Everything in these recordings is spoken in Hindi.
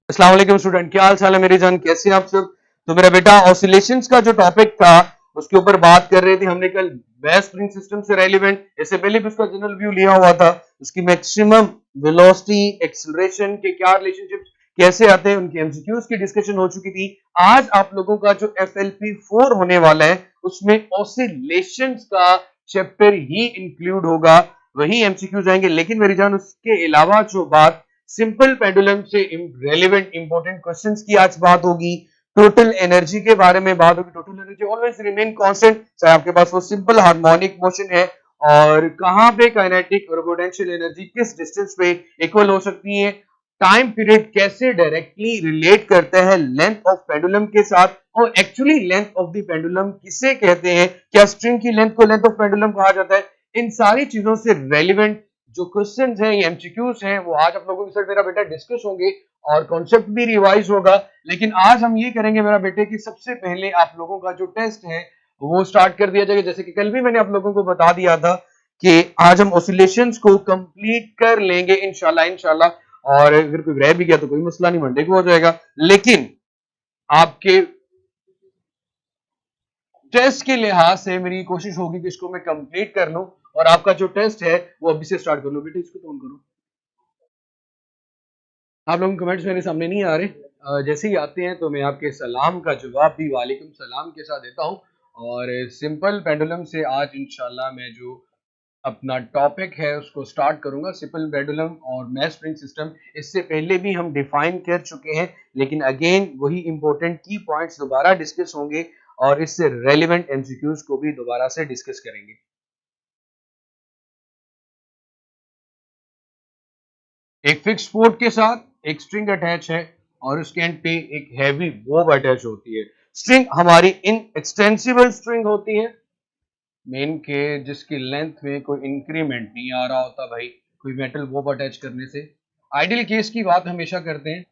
अस्सलाम वालेकुम स्टूडेंट, क्या हाल चाल है मेरी जान, कैसे हैं आप सब। तो मेरा बेटा ऑसिलेशंस का जो टॉपिक था उसके ऊपर बात कर रहे थे हमने कल। बेस स्प्रिंग सिस्टम से रेलिवेंट, इससे पहले भी उसका जनरल व्यू लिया हुआ था। उसकी मैक्सिमम वेलोसिटी, एक्सीलरेशन के क्या रिलेशनशिप कैसे आते हैं, उनके एमसीक्यूज की डिस्कशन हो चुकी थी। आज आप लोगों का जो FLP4 होने वाला है उसमें ऑसिलेशंस का चैप्टर ही इंक्लूड होगा, वही एमसीक्यूज आएंगे। लेकिन मेरी जान उसके अलावा जो बात सिंपल पेंडुलम से रेलेवेंट इंपॉर्टेंट क्वेश्चंस की आज बात होगी। टोटल एनर्जी के बारे में बात होगी। Total energy always remain constant, चाहे आपके पास वो सिंपल हार्मोनिक मोशन है, और कहां पे काइनेटिक और पोटेंशियल एनर्जी किस डिस्टेंस पे इक्वल हो सकती है। टाइम पीरियड कैसे डायरेक्टली रिलेट करता है लेंथ ऑफ पेंडुलम के साथ, और actually length of the pendulum किसे कहते हैं, क्या स्ट्रिंग की लेंथ को लेंथ ऑफ पेंडुलम कहा जाता है। इन सारी चीजों से रेलिवेंट जो क्वेश्चंस हैं, ये एमसीक्यूज हैं, वो आज आप लोगों के साथ मेरा बेटा डिस्कस होंगे और कॉन्सेप्ट भी रिवाइज होगा। लेकिन आज हम ये करेंगे मेरा बेटे कि सबसे पहले आप लोगों का जो टेस्ट है वो स्टार्ट कर दिया जाएगा। जैसे कि कल भी मैंने आप लोगों को बता दिया था कि आज हम ऑसिलेशंस को कंप्लीट कर लेंगे इंशाल्लाह। और अगर कोई रह भी गया तो कोई मसला नहीं, मंडे को हो जाएगा। लेकिन आपके टेस्ट के लिहाज से मेरी कोशिश होगी कि इसको मैं कंप्लीट कर लूं, और आपका जो टेस्ट है वो अभी से स्टार्ट कर लो। बेटे इसको ऑन करो। आप लोगों के कमेंट्स मेरे सामने नहीं आ रहे, जैसे ही आते हैं तो मैं आपके सलाम का जवाब भी वालेकुम सलाम के साथ देता हूं। और सिंपल पेंडुलम से आज इंशाल्लाह मैं जो अपना टॉपिक है उसको स्टार्ट करूंगा। सिंपल पेंडुलम और मैस स्प्रिंग सिस्टम इससे पहले भी हम डिफाइन कर चुके हैं, लेकिन अगेन वही इंपॉर्टेंट की पॉइंट्स दोबारा डिस्कस होंगे और इससे रेलिवेंट एमसीक्यूज को भी दोबारा से डिस्कस करेंगे। एक फिक्स पोर्ट के साथ एक स्ट्रिंग अटैच है और उसके एंड पे एक हैवी बोब अटैच होती है। स्ट्रिंग हमारी इन एक्सटेंसिबल स्ट्रिंग होती है, मेन के जिसकी लेंथ में कोई इंक्रीमेंट नहीं आ रहा होता भाई, कोई मेटल बोब अटैच करने से। आइडियल केस की बात हमेशा करते हैं।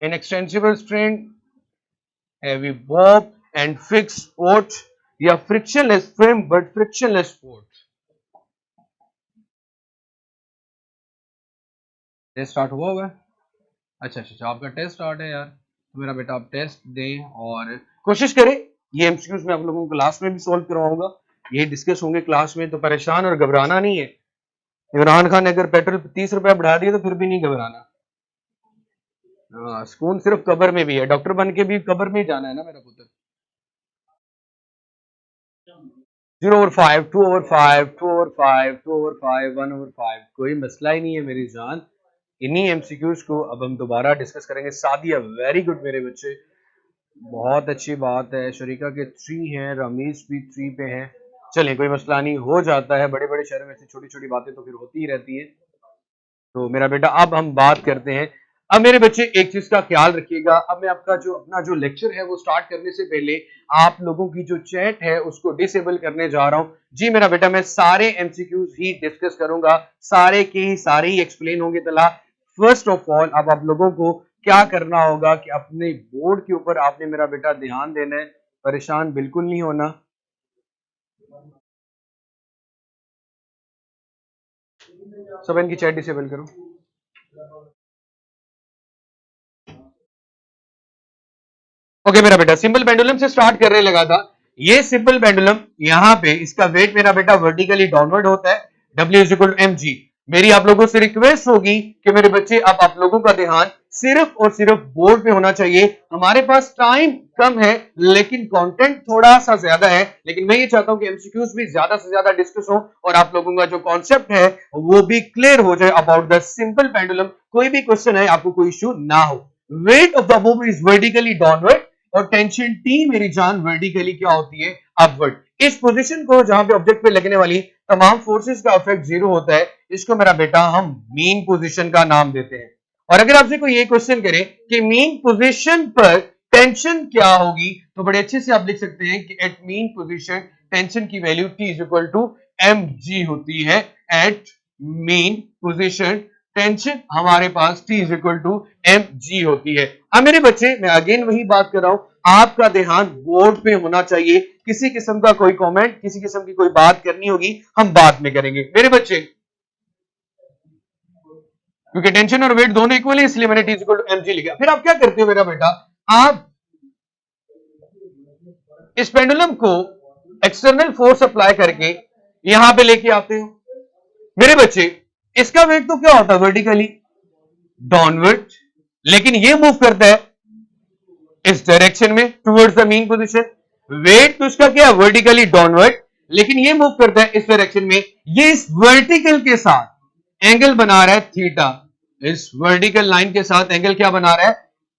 In extensible string, heavy bob and fix port, या frictionless frame but frictionless port. Test start हुआ है? अच्छा, आपका टेस्ट स्टार्ट है यार, तो मेरा बेटा आप टेस्ट दें और कोशिश करें। ये एमसीक्यूज मैं आप लोगों को क्लास में भी सॉल्व करवाऊंगा, ये डिस्कस होंगे क्लास में, तो परेशान और घबराना नहीं है। इमरान खान ने अगर पेट्रोल 30 रुपया बढ़ा दिया तो फिर भी नहीं घबराना। सुकून सिर्फ कब्र में भी है, डॉक्टर बन के भी कब्र में ही जाना है ना मेरा पुत्र। 0/5, 2/5, 2/5, 2/5, 1/5, कोई मसला ही नहीं है मेरी जान। इन्हीं एमसीक्यूज को अब हम दोबारा डिस्कस करेंगे। सादिया वेरी गुड मेरे बच्चे, बहुत अच्छी बात है। शरीका के 3 हैं, रमीज भी 3 पे हैं। चलिए कोई मसला नहीं, हो जाता है, बड़े बड़े शहरों में ऐसी छोटी छोटी बातें तो फिर होती ही रहती है। तो मेरा बेटा अब हम बात करते हैं। अब मेरे बच्चे एक चीज का ख्याल रखिएगा, अब मैं आपका जो अपना जो लेक्चर है वो स्टार्ट करने से पहले आप लोगों की जो चैट है उसको डिसेबल करने जा रहा हूं। जी मेरा बेटा, मैं सारे एमसीक्यूज ही डिस्कस करूंगा, सारे के सारे ही एक्सप्लेन होंगे। तला फर्स्ट ऑफ ऑल अब आप लोगों को क्या करना होगा कि अपने बोर्ड के ऊपर आपने मेरा बेटा ध्यान देना है, परेशान बिल्कुल नहीं होना। सब इनकी चैट डिसेबल करो। ओके मेरा बेटा, सिंपल पेंडुलम से स्टार्ट करने लगा था। ये सिंपल पेंडुलम यहाँ पे इसका वेट मेरा बेटा वर्टिकली डाउनवर्ड होता है, W = mg। मेरी आप लोगों से रिक्वेस्ट होगी कि मेरे बच्चे अब आप लोगों का ध्यान सिर्फ और सिर्फ बोर्ड पे होना चाहिए। हमारे पास टाइम कम है लेकिन कंटेंट थोड़ा सा ज्यादा है, लेकिन मैं ये चाहता हूं कि एमसीक्यूज भी ज्यादा से ज्यादा डिस्कस हो और आप लोगों का जो कॉन्सेप्ट है वो भी क्लियर हो जाए अबाउट द सिंपल पेंडुलम। कोई भी क्वेश्चन है आपको कोई इश्यू ना हो। Weight of the Bob is vertically downward और टेंशन टी मेरी जान वर्टिकली क्या होती है, अपवर्ड। इस पोजीशन को जहां पे ऑब्जेक्ट पे लगने वाली तमाम फोर्सेस का इफेक्ट 0 होता है, इसको मेरा बेटा हम मीन पोजीशन का नाम देते हैं। और अगर आपसे कोई ये क्वेश्चन करे कि मीन पोजीशन पर टेंशन क्या होगी, तो बड़े अच्छे से आप लिख सकते हैं कि एट मीन पोजीशन टेंशन की वैल्यू T = mg होती है। एट मीन पोजीशन टेंशन हमारे पास T = mg होती है। अब मेरे बच्चे, मैं अगेन वही बात कर रहा हूं, आपका ध्यान बोर्ड पे होना चाहिए। किसी किस्म का कोई कमेंट, किसी किस्म की कोई बात करनी होगी हम बाद में करेंगे। मेरे बच्चे क्योंकि टेंशन और वेट दोनों इक्वल है, इसलिए मैंने T इक्वल टू mg लिखा। फिर आप क्या करते हो मेरा बेटा, आप इस पेंडुलम को एक्सटर्नल फोर्स अप्लाई करके यहां पे लेके आते हो। मेरे बच्चे, इसका वेट तो क्या होता है, वर्टिकली डाउनवर्ड, लेकिन ये मूव करता है इस डायरेक्शन में towards the mean position. Wait तो इसका क्या है, वर्टिकली डाउनवर्ड, लेकिन ये मूव करता है इस डायरेक्शन में। ये इस वर्टिकल के साथ एंगल बना रहा है थीटा, इस वर्टिकल लाइन के साथ एंगल क्या बना रहा है,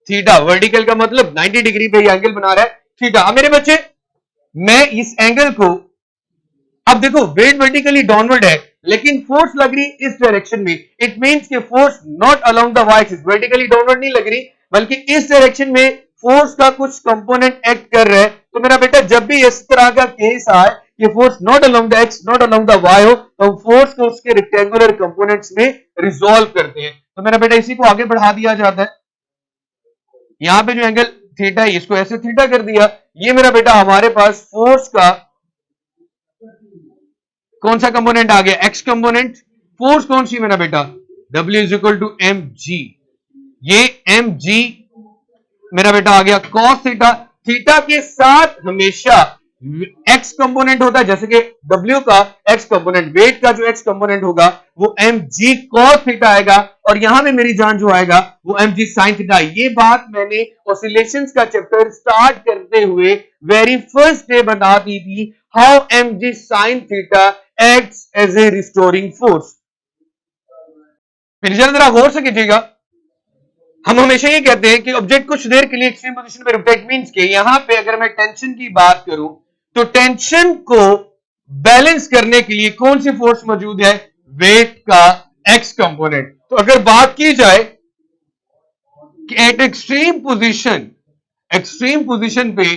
थीटा। वर्टिकल का मतलब 90 डिग्री पे ये एंगल बना रहा है थीटा। अब मेरे बच्चे, मैं इस एंगल को, अब देखो वेट वर्टिकली डाउनवर्ड है लेकिन फोर्स लग रही इस डायरेक्शन में, इट मींस कि force not along the y axis, vertically downward नहीं लग रही बल्कि इस डायरेक्शन में फोर्स का कुछ कंपोनेंट एक्ट कर रहा है। तो मेरा बेटा जब भी इस तरह का केस आए कि force not along the x not along the y हो, तो फोर्स को उसके रेक्टेंगुलर कंपोनेंट्स में रिजॉल्व करते हैं। तो मेरा बेटा इसी को आगे बढ़ा दिया जाता है। यहां पे जो एंगल थीटा है इसको ऐसे थीटा कर दिया। ये मेरा बेटा हमारे पास फोर्स का कौन सा कंपोनेंट आ गया, एक्स कंपोनेंट। फोर्स कौन सी मेरा बेटा, W is equal to mg। ये mg मेरा बेटा आ गया cos थीटा। थीटा के साथ हमेशा एक्स कंपोनेंट होता है, जैसे कि W का एक्स कंपोनेंट, वेट का जो एक्स कंपोनेंट होगा वो mg cos थीटा आएगा, और यहां में मेरी जान जो आएगा वो mg sin थीटा। ये बात मैंने ऑसिलेशंस का चैप्टर स्टार्ट करते हुए वेरी फर्स्ट डे बता दी थी, how mg sin theta acts as a restoring force. फिर जरा गौर से कीजिएगा, हम हमेशा ये कहते हैं कि ऑब्जेक्ट कुछ देर के लिए एक्सट्रीम पोजीशन में रुकता है। इट मींस कि यहां पे अगर मैं टेंशन की बात करूं तो टेंशन को बैलेंस करने के लिए कौन सी फोर्स मौजूद है, वेट का एक्स कंपोनेंट। तो अगर बात की जाए कि एट एक्सट्रीम पोजीशन पे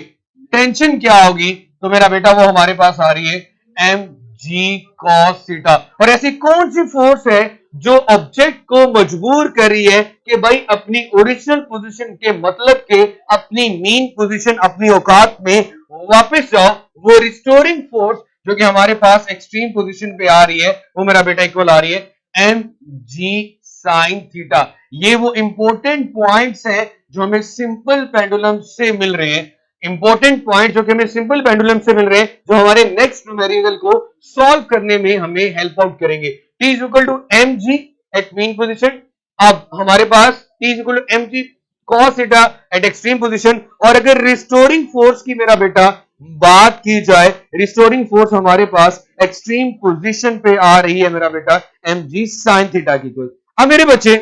टेंशन क्या होगी, तो मेरा बेटा वो हमारे पास आ रही है mg cos थीटा। और ऐसी कौन सी फोर्स है जो ऑब्जेक्ट को मजबूर कर रही है कि भाई अपनी ओरिजिनल पोजीशन के मतलब के अपनी मीन पोजीशन अपनी औकात में वापस जाओ। वो रिस्टोरिंग फोर्स जो कि हमारे पास एक्सट्रीम पोजीशन पे आ रही है वो मेरा बेटा इक्वल आ रही है mg sin थीटा। ये वो इंपॉर्टेंट पॉइंट्स हैं जो हमें सिंपल पेंडुलम से मिल रहे हैं, इंपॉर्टेंट पॉइंट जो कि हमें सिंपल पेंडुलम से मिल रहे हैं, जो हमारे नेक्स्ट न्यूमेरिकल को सॉल्व करने में हमें हेल्प आउट करेंगे। T is equal to mg at mean position. अब हमारे पास T is equal to mg cos theta at extreme position. और अगर रिस्टोरिंग फोर्स की मेरा बेटा बात की जाए, रिस्टोरिंग फोर्स हमारे पास एक्सट्रीम पोजीशन पे आ रही है मेरा बेटा mg sin थीटा की कोई। अब मेरे बच्चे,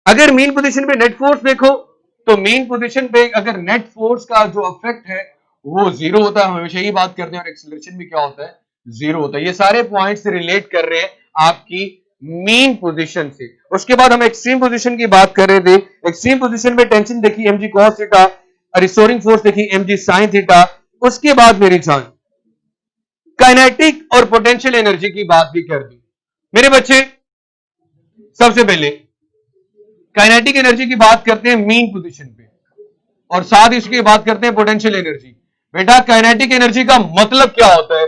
अगर मीन पोजीशन पे नेट फोर्स देखो तो मीन पोजीशन पे अगर नेट फोर्स का जो इफेक्ट है वो जीरो होता है, हम हमेशा यही बात करते हैं, और एक्सीलरेशन भी क्या होता है, जीरो होता है। ये सारे पॉइंट से रिलेट कर रहे हैं आपकी मीन पोजीशन से। उसके बाद हम एक्सट्रीम पोजीशन की बात कर रहे थे। एक्सट्रीम पोजीशन में टेंशन देखी mg cos theta, restoring force देखी mg sin थीटा। उसके बाद मेरी जान काइनेटिक और पोटेंशियल एनर्जी की बात भी कर दी। मेरे बच्चे, सबसे पहले काइनेटिक एनर्जी की बात करते हैं मीन पोजीशन पे, और साथ ही इसकी बात करते हैं पोटेंशियल एनर्जी। बेटा काइनेटिक एनर्जी का मतलब क्या होता है,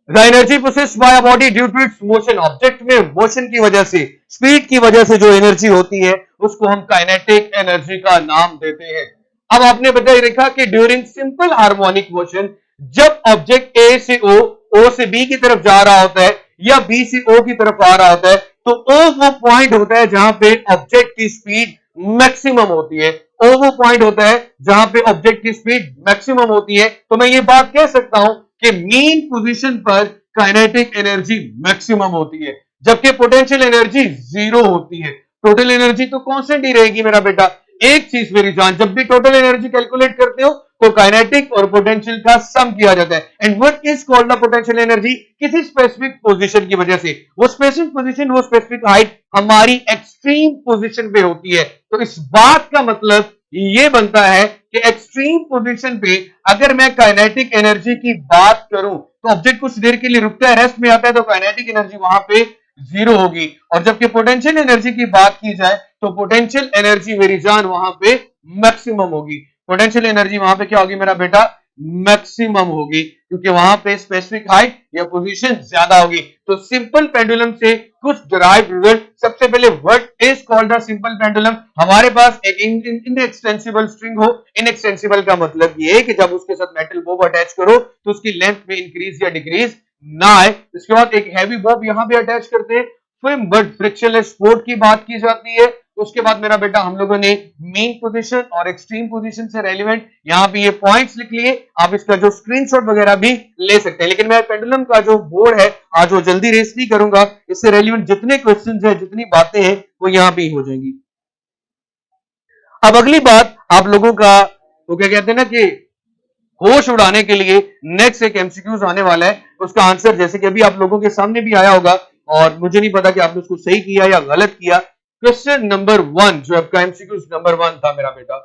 the energy processed by a body due to its motion. Object में मोशन की वजह से, स्पीड की वजह से जो एनर्जी होती है उसको हम काइनेटिक एनर्जी का नाम देते हैं। अब आपने बताया देखा कि ड्यूरिंग सिंपल हार्मोनिक मोशन, जब ऑब्जेक्ट ए से ओ से बी की तरफ जा रहा होता है या बी से ओ की तरफ आ रहा होता है, तो ओ वो पॉइंट होता है जहां पे ऑब्जेक्ट की स्पीड मैक्सिमम होती है। ओ वो पॉइंट होता है जहां पे ऑब्जेक्ट की स्पीड मैक्सिमम होती है। तो मैं ये बात कह सकता हूं कि मीन पोजीशन पर काइनेटिक एनर्जी मैक्सिमम होती है, जबकि पोटेंशियल एनर्जी जीरो होती है। टोटल एनर्जी तो कांस्टेंट ही रहेगी मेरा बेटा। एक चीज मेरी जान, जब भी टोटल एनर्जी कैलकुलेट करते हो तो काइनेटिक और पोटेंशियल का सम किया जाता है। And what is called the potential energy, किसी स्पेसिफिक पोजीशन की वजह से, वो स्पेसिफिक पोजीशन, वो स्पेसिफिक हाइट हमारी एक्सट्रीम पोजीशन पे होती है। तो इस बात का मतलब ये बनता है कि एक्सट्रीम पोजीशन पे अगर मैं काइनेटिक एनर्जी की बात करूं तो ऑब्जेक्ट कुछ देर के लिए रुकता है, रेस्ट में आता है, तो काइनेटिक एनर्जी वहां पे जीरो होगी। और जबकि पोटेंशियल एनर्जी की बात की जाए तो पोटेंशियल एनर्जी मेरी जान वहां पे मैक्सिमम होगी। पोटेंशियल एनर्जी वहां पे क्या होगी मेरा बेटा, मैक्सिमम होगी, क्योंकि वहां पे स्पेसिफिक हाइट या पोजीशन ज्यादा होगी। तो सिंपल पेंडुलम से कुछ डिराइव्ड रिजल्ट, सबसे पहले what is called the simple pendulum. हमारे पास एक इनएक्सटेंसिबल स्ट्रिंग हो। इनएक्सटेंसिबल का मतलब ये है कि जब उसके साथ मेटल बोब अटैच करो तो उसकी लेंथ में इंक्रीज या डिक्रीज ना आए। इसके बाद एक हैवी बोब यहां पे अटैच करते हैं, फिर बट फ्रिक्शनलेस सपोर्ट की बात की जाती है। उसके बाद मेरा बेटा हम लोगों ने मीन पोजीशन और एक्सट्रीम पोजीशन से रेलिवेंट यहाँ पे ये पॉइंट्स लिख लिए। आप इसका जो स्क्रीनशॉट वगैरह भी ले सकते हैं, लेकिन मैं पेंडुलम का जो बोर्ड है आज वो जल्दी रेस नहीं करूंगा। इससे रेलिवेंट जितने क्वेश्चंस हैं, जितनी बातें हैं, वो यहाँ पे ही हो जाएंगी। अब अगली बात आप लोगों का, वो क्या कहते हैं ना कि होश उड़ाने के लिए नेक्स्ट एक एमसीक्यूज आने वाला है, उसका आंसर जैसे कि अभी आप लोगों के सामने भी आया होगा, और मुझे नहीं पता कि आपने उसको सही किया या गलत किया। क्वेश्चन नंबर 1 जो आपका एमसीक्यूज नंबर 1 था मेरा बेटा,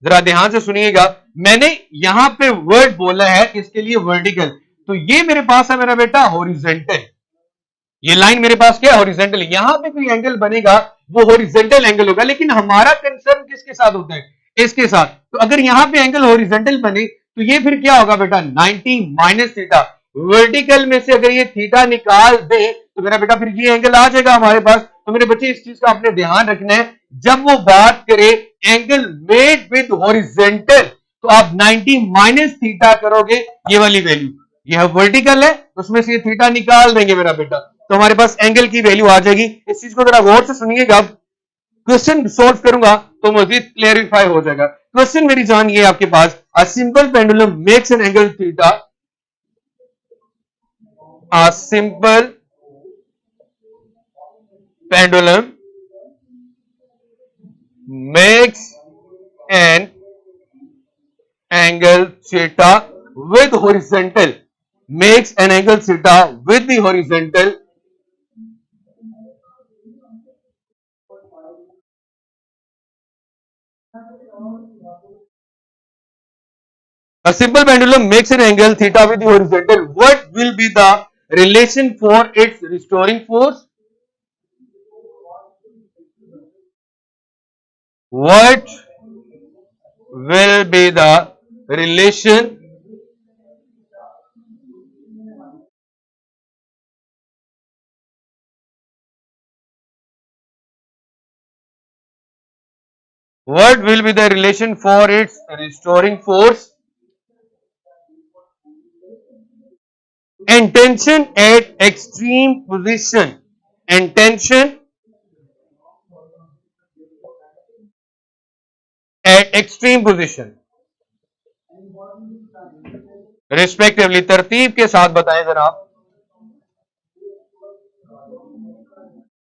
जरा ध्यान से सुनिएगा। मैंने यहां पे वर्ड बोला है इसके लिए वर्टिकल, तो ये मेरे पास है मेरा बेटा हॉरिजॉन्टल। ये लाइन मेरे पास क्या है, हॉरिजॉन्टल। यहां पे कोई एंगल बनेगा वो हॉरिजॉन्टल एंगल होगा, लेकिन हमारा कंसर्न किसके साथ होता है, इसके साथ। तो अगर यहां पे एंगल हॉरिजॉन्टल बने तो ये फिर क्या होगा बेटा, 90 माइनस थीटा। वर्टिकल में से अगर ये थीटा निकाल दे तो मेरा बेटा फिर ये एंगल आ जाएगा हमारे पास। तो मेरे बच्चे इस चीज का आपने ध्यान रखना है, जब वो बात करे एंगल मेड विद हॉरिजॉन्टल तो आप 90 माइनस थीटा करोगे, ये वाली वैल्यू, यह वर्टिकल है उसमें से ये थीटा निकाल देंगे मेरा बेटा, तो हमारे पास एंगल की वैल्यू आ जाएगी। इस चीज को जरा गौर से सुनिएगा, क्वेश्चन सॉल्व करूंगा तो मजीद क्लेरिफाई हो जाएगा। क्वेश्चन मेरी जान ये आपके पास, a simple pendulum makes an angle theta, a simple pendulum makes an angle theta with horizontal, makes an angle theta with the horizontal a simple pendulum makes an angle theta with the horizontal. What will be the relation for its restoring force? What will be the relation what will be the relation for its restoring force and tension at extreme position, and tension at extreme position respectively। तरतीब के साथ बताएं जनाब।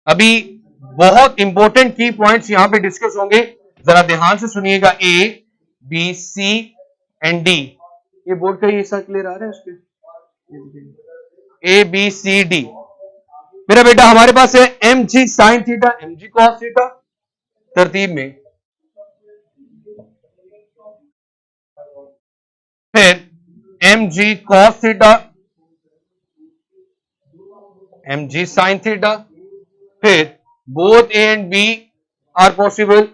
अभी बहुत इंपॉर्टेंट की पॉइंट्स यहां पे डिस्कस होंगे, जरा ध्यान से सुनिएगा। A B C and D, ये बोर्ड का ये सब क्लियर आ रहा है इसके, ए बी सी डी। मेरा बेटा हमारे पास है M G sine theta, M G cos theta, तरतीब में। फिर M G cos theta, M G sine theta, फिर both A and B are possible,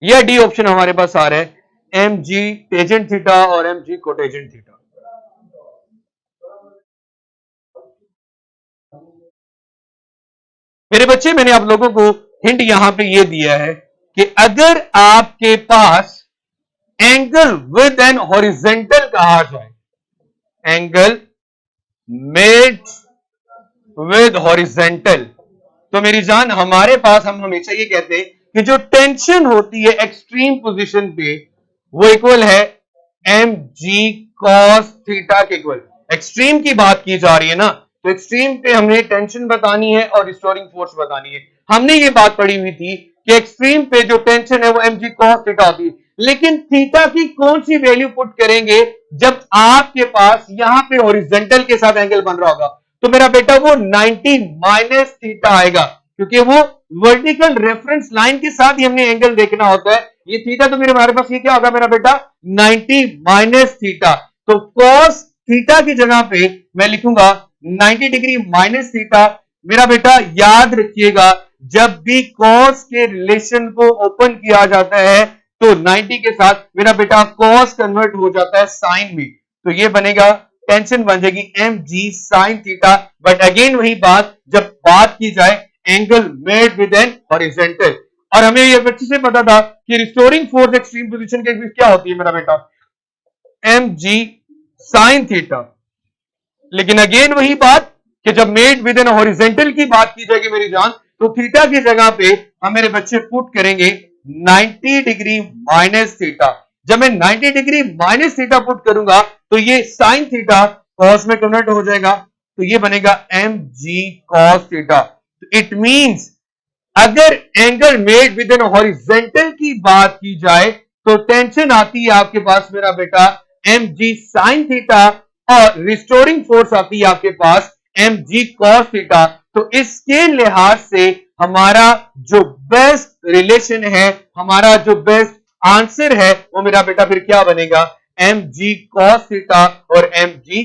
यह डी ऑप्शन हमारे पास आ रहा है एम जी टेजेंट थीटा और एम जी कोटेजेंट थीटा। मेरे बच्चे मैंने आप लोगों को हिंट यहां पे ये दिया है कि अगर आपके पास एंगल विद एन हॉरिजॉन्टल कहा जाए, एंगल मेड विद हॉरिजॉन्टल, तो मेरी जान हमारे पास हम हमेशा ये कहते हैं कि जो टेंशन होती है एक्सट्रीम पोजीशन पे वो इक्वल है एम जी कॉस थीटा के इक्वल। एक्सट्रीम की बात की जा रही है ना, तो एक्सट्रीम पे हमने टेंशन बतानी है और रिस्टोरिंग फोर्स बतानी है। हमने ये बात पढ़ी हुई थी कि एक्सट्रीम पे जो टेंशन है वो एम जी कॉस थीटा होती है, लेकिन थीटा की कौन सी वैल्यू पुट करेंगे जब आपके पास यहां पे हॉरिजॉन्टल के साथ एंगल बन रहा होगा, तो मेरा बेटा वो 90 माइनस थीटा आएगा, क्योंकि वो वर्टिकल रेफरेंस लाइन के साथ ही हमने एंगल देखना होता है। ये थीटा तो मेरे हमारे पास ये क्या होगा मेरा बेटा, 90 माइनस थीटा। तो कॉस थीटा की जगह पे मैं लिखूंगा 90 डिग्री माइनस थीटा। मेरा बेटा याद रखिएगा, जब भी कॉस के रिलेशन को ओपन किया जाता है तो 90 के साथ मेरा बेटा कॉस कन्वर्ट हो जाता है साइन में, तो ये बनेगा टेंशन बन जाएगी mg sin theta. But again वही बात, जब बात की जाए angle made with an horizontal, और हमें ये अच्छे से पता था कि रिस्टोरिंग फोर्स एक्सट्रीम पोजीशन के बीच क्या होती है मेरा बेटा, mg sin थीटा। लेकिन अगेन वही बात कि जब मेड विद एन हॉरिजॉन्टल की बात की जाएगी मेरी जान, तो थीटा की जगह पे हम मेरे बच्चे पुट करेंगे 90 डिग्री माइनस थीटा। जब मैं 90 डिग्री माइनस थीटा पुट करूंगा तो ये साइन थीटा कॉस में कन्वर्ट हो जाएगा, तो ये बनेगा mg cos theta. It means अगर angle made with an horizontal की बात की जाए तो टेंशन आती है आपके पास मेरा बेटा mg sin थीटा, और रिस्टोरिंग फोर्स आती है आपके पास mg cos थीटा। तो इसके लिहाज से हमारा जो बेस्ट रिलेशन है, हमारा जो बेस्ट आंसर है, वो मेरा बेटा फिर क्या बनेगा, mg cos थीटा और mg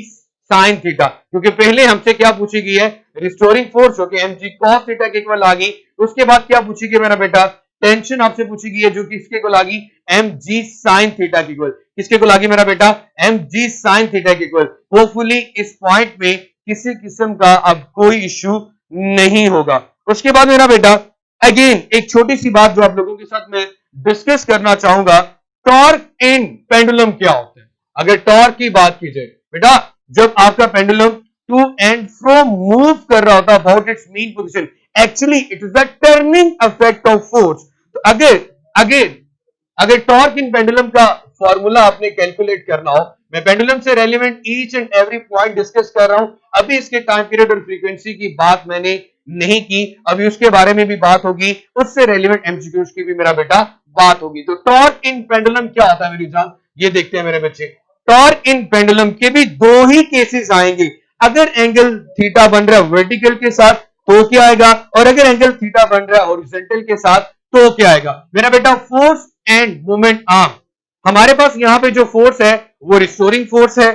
sin थीटा। क्योंकि पहले हमसे क्या पूछी गई है, रिस्टोरिंग फोर्स जो कि mg cos थीटा के इक्वल आ गई, उसके बाद क्या पूछी गई मेरा बेटा, टेंशन आपसे पूछी गई है जो कि इसके इक्वल आ गई mg sin थीटा के इक्वल। किसके इक्वल आ गई मेरा बेटा, mg sin थीटा के इक्वल। होपफुली इस पॉइंट में किसी किस्म का अब कोई इश्यू नहीं होगा। उसके बाद मेरा बेटा अगेन एक छोटी सी बात जो आप लोगों के साथ मैं डिस्कस करना चाहूंगा, टॉर्क इन पेंडुलम क्या होता है। अगर टॉर्क की बात की जाए बेटा, जब आपका pendulum to and fro move कर रहा होता है about its mean position, actually it is the turning effect of force. तो अगर टॉर्क इन पेंडुलम का फॉर्मूला आपने कैलकुलेट करना हो, मैं पेंडुलम से relevant each and every point discuss कर रहा हूं। अभी इसके टाइम पीरियड और फ्रीक्वेंसी की बात मैंने नहीं की, अभी उसके बारे में भी बात होगी, उससे रेलेवेंट एमसीक्यूज की भी मेरा बेटा बात होगी। तो टॉर्क इन पेंडुलम क्या होता है मेरी जान, ये देखते हैं मेरे बच्चे। टॉर्क इन पेंडुलम के भी दो ही केसेस आएंगे। अगर एंगल थीटा बन रहा है वर्टिकल के साथ तो क्या आएगा, और अगर एंगल थीटा बन रहा है हॉरिजॉन्टल के साथ तो क्या आएगा मेरा बेटा, फोर्स एंड मोमेंट आर्म। हमारे पास यहां पे जो फोर्स है वो रिस्टोरिंग फोर्स है,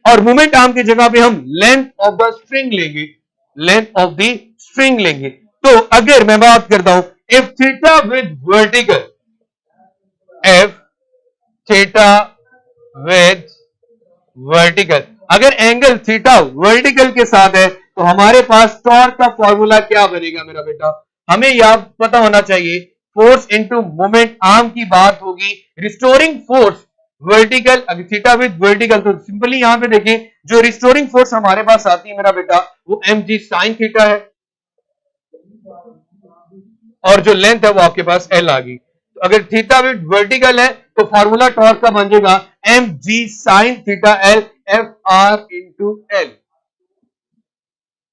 और मोमेंट आर्म की जगह पे हम लेंथ ऑफ द स्ट्रिंग लेंगे, लेंथ ऑफ द स्ट्रिंग लेंगे। तो अगर मैं बात करता हूं if theta with vertical, if theta with vertical, अगर एंगल थीटा वर्टिकल के साथ है तो हमारे पास टॉर्क का फॉर्मूला क्या बनेगा मेरा बेटा, हमें यह पता होना चाहिए। फोर्स इनटू मोमेंट आर्म की बात होगी, रिस्टोरिंग फोर्स वर्टिकल, अगर थीटा विद वर्टिकल तो सिंपली यहां पे देखें जो रिस्टोरिंग फोर्स हमारे पास आती है मेरा बेटा वो mg sin थीटा है, और जो लेंथ है वो आपके पास l आ गई। तो अगर थीटा विद वर्टिकल है तो फॉर्मूला टॉर्क का बन जाएगा mg sin theta l fr into l।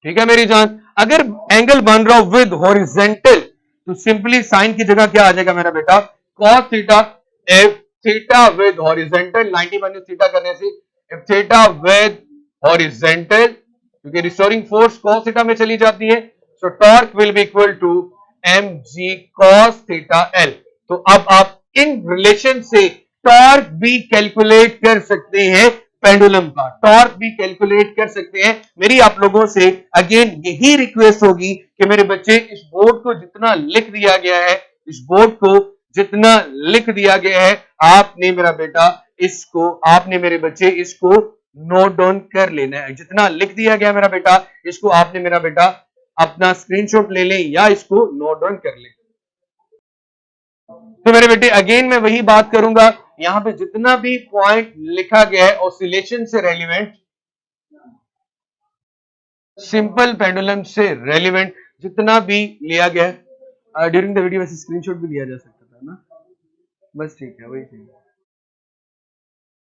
ठीक है मेरी जान। अगर एंगल बन रहा हो विद हॉरिजॉन्टल तो सिंपली साइन की जगह क्या आ जाएगा मेरा बेटा, cos theta f theta with horizontal 90 minus theta करने से f थीटा विद हॉरिजॉन्टल, क्योंकि रिस्टोरिंग फोर्स cos थीटा में चली जाती है, so torque will be equal to mg cos theta l। तो अब आप इन रिलेशन से टॉर्क भी कैलकुलेट कर सकते हैं, पेंडुलम का टॉर्क भी कैलकुलेट कर सकते हैं। मेरी आप लोगों से अगेन यही रिक्वेस्ट होगी कि मेरे बच्चे इस बोर्ड को जितना लिख दिया गया है, इस बोर्ड को जितना लिख दिया गया है, आपने मेरा बेटा इसको, आपने मेरे बच्चे इसको नोट डाउन कर लेना है। जितना लिख दिया गया मेरा बेटा, इसको आपने मेरा बेटा अपना स्क्रीनशॉट ले लें या इसको नोट डाउन कर लें। तो मेरे बेटे अगेन मैं वही बात करूंगा, यहां पे जितना भी पॉइंट लिखा गया है ऑसिलेशन से रेलिवेंट, सिंपल पेंडुलम से रेलिवेंट जितना भी लिया गया है ड्यूरिंग द वीडियो, वैसे स्क्रीनशॉट भी लिया जा सकता था ना, बस ठीक है वही ठीक है।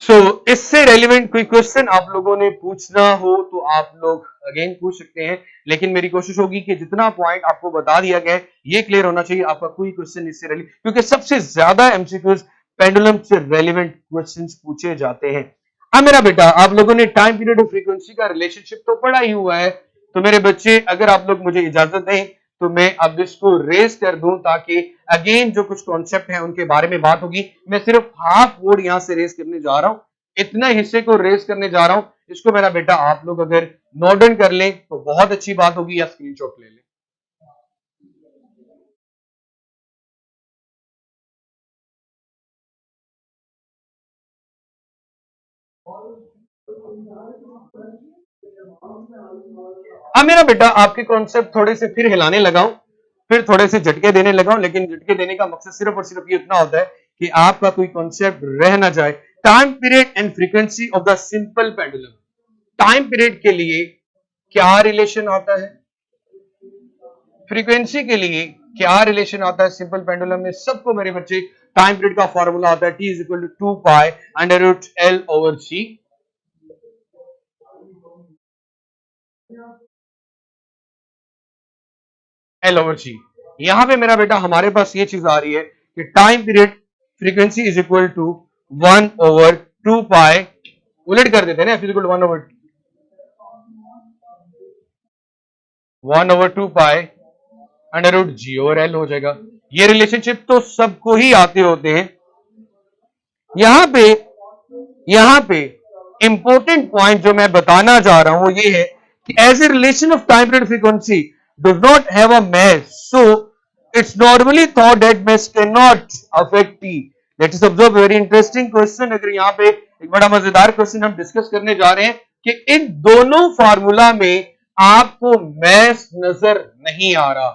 सो इससे रेलिवेंट कोई क्वेश्चन आप लोगों ने पूछना हो तो आप लोग अगेन पूछ सकते हैं, लेकिन मेरी कोशिश होगी कि जितना पॉइंट आपको बता दिया गया है ये क्लियर होना चाहिए, आपका कोई क्वेश्चन इससे रेलिवेंट, क्योंकि सबसे ज्यादा एमसीक्यूज पेंडुलम से रेलिवेंट क्वेश्चंस पूछे जाते हैं। अब मेरा बेटा आप लोगों ने टाइम पीरियड और फ्रीक्वेंसी का रिलेशनशिप तो पढ़ा ही हुआ है, तो मेरे बच्चे अगर आप लोग मुझे इजाजत दें तो मैं अब इसको रेस कर दूं, ताकि अगेन जो कुछ कॉन्सेप्ट है उनके बारे में बात होगी। मैं सिर्फ हाफ बोर्ड यहां से रेस करने जा रहा हूं, इतना हिस्से को रेस करने जा रहा हूं, इसको मेरा बेटा आप लोग अगर नोट डाउन कर लें तो बहुत अच्छी बात होगी, या स्क्रीनशॉट ले लें। अब मेरा बेटा आपके कॉन्सेप्ट थोड़े से फिर हिलाने लगाऊं, फिर थोड़े से झटके देने लगाऊं, लेकिन झटके देने का मकसद सिर्फ और सिर्फ ये इतना होता है कि आपका कोई कॉन्सेप्ट रह ना जाए। Time period and frequency of the simple pendulum. Time period के लिए क्या रिलेशन आता है, फ्रीक्वेंसी के लिए क्या रिलेशन आता है सिंपल पेंडुलम में? सबको मेरे बच्चे टाइम पीरियड का फॉर्मूला आता है T is equal to 2 pi under root L over C। L over C। यहां पे मेरा बेटा हमारे पास ये चीज आ रही है कि time period frequency is equal to 1 over 2 pi, उलट कर देते हैं ना, F is equal to 1 over 2 pi under root G over L हो जाएगा। ये रिलेशनशिप तो सबको ही आते होते हैं। यहां पे इंपॉर्टेंट पॉइंट जो मैं बताना चाह रहा हूं वो ये है कि as a relation of time period frequency does not have a mass, so it's normally thought that mass cannot affect T. Let us observe very interesting question। अगर यहाँ पे एक बड़ा मजेदार क्वेश्चन हम डिस्कस करने जा रहे हैं कि इन दोनों फार्मूला में आपको मैस नजर नहीं आ रहा,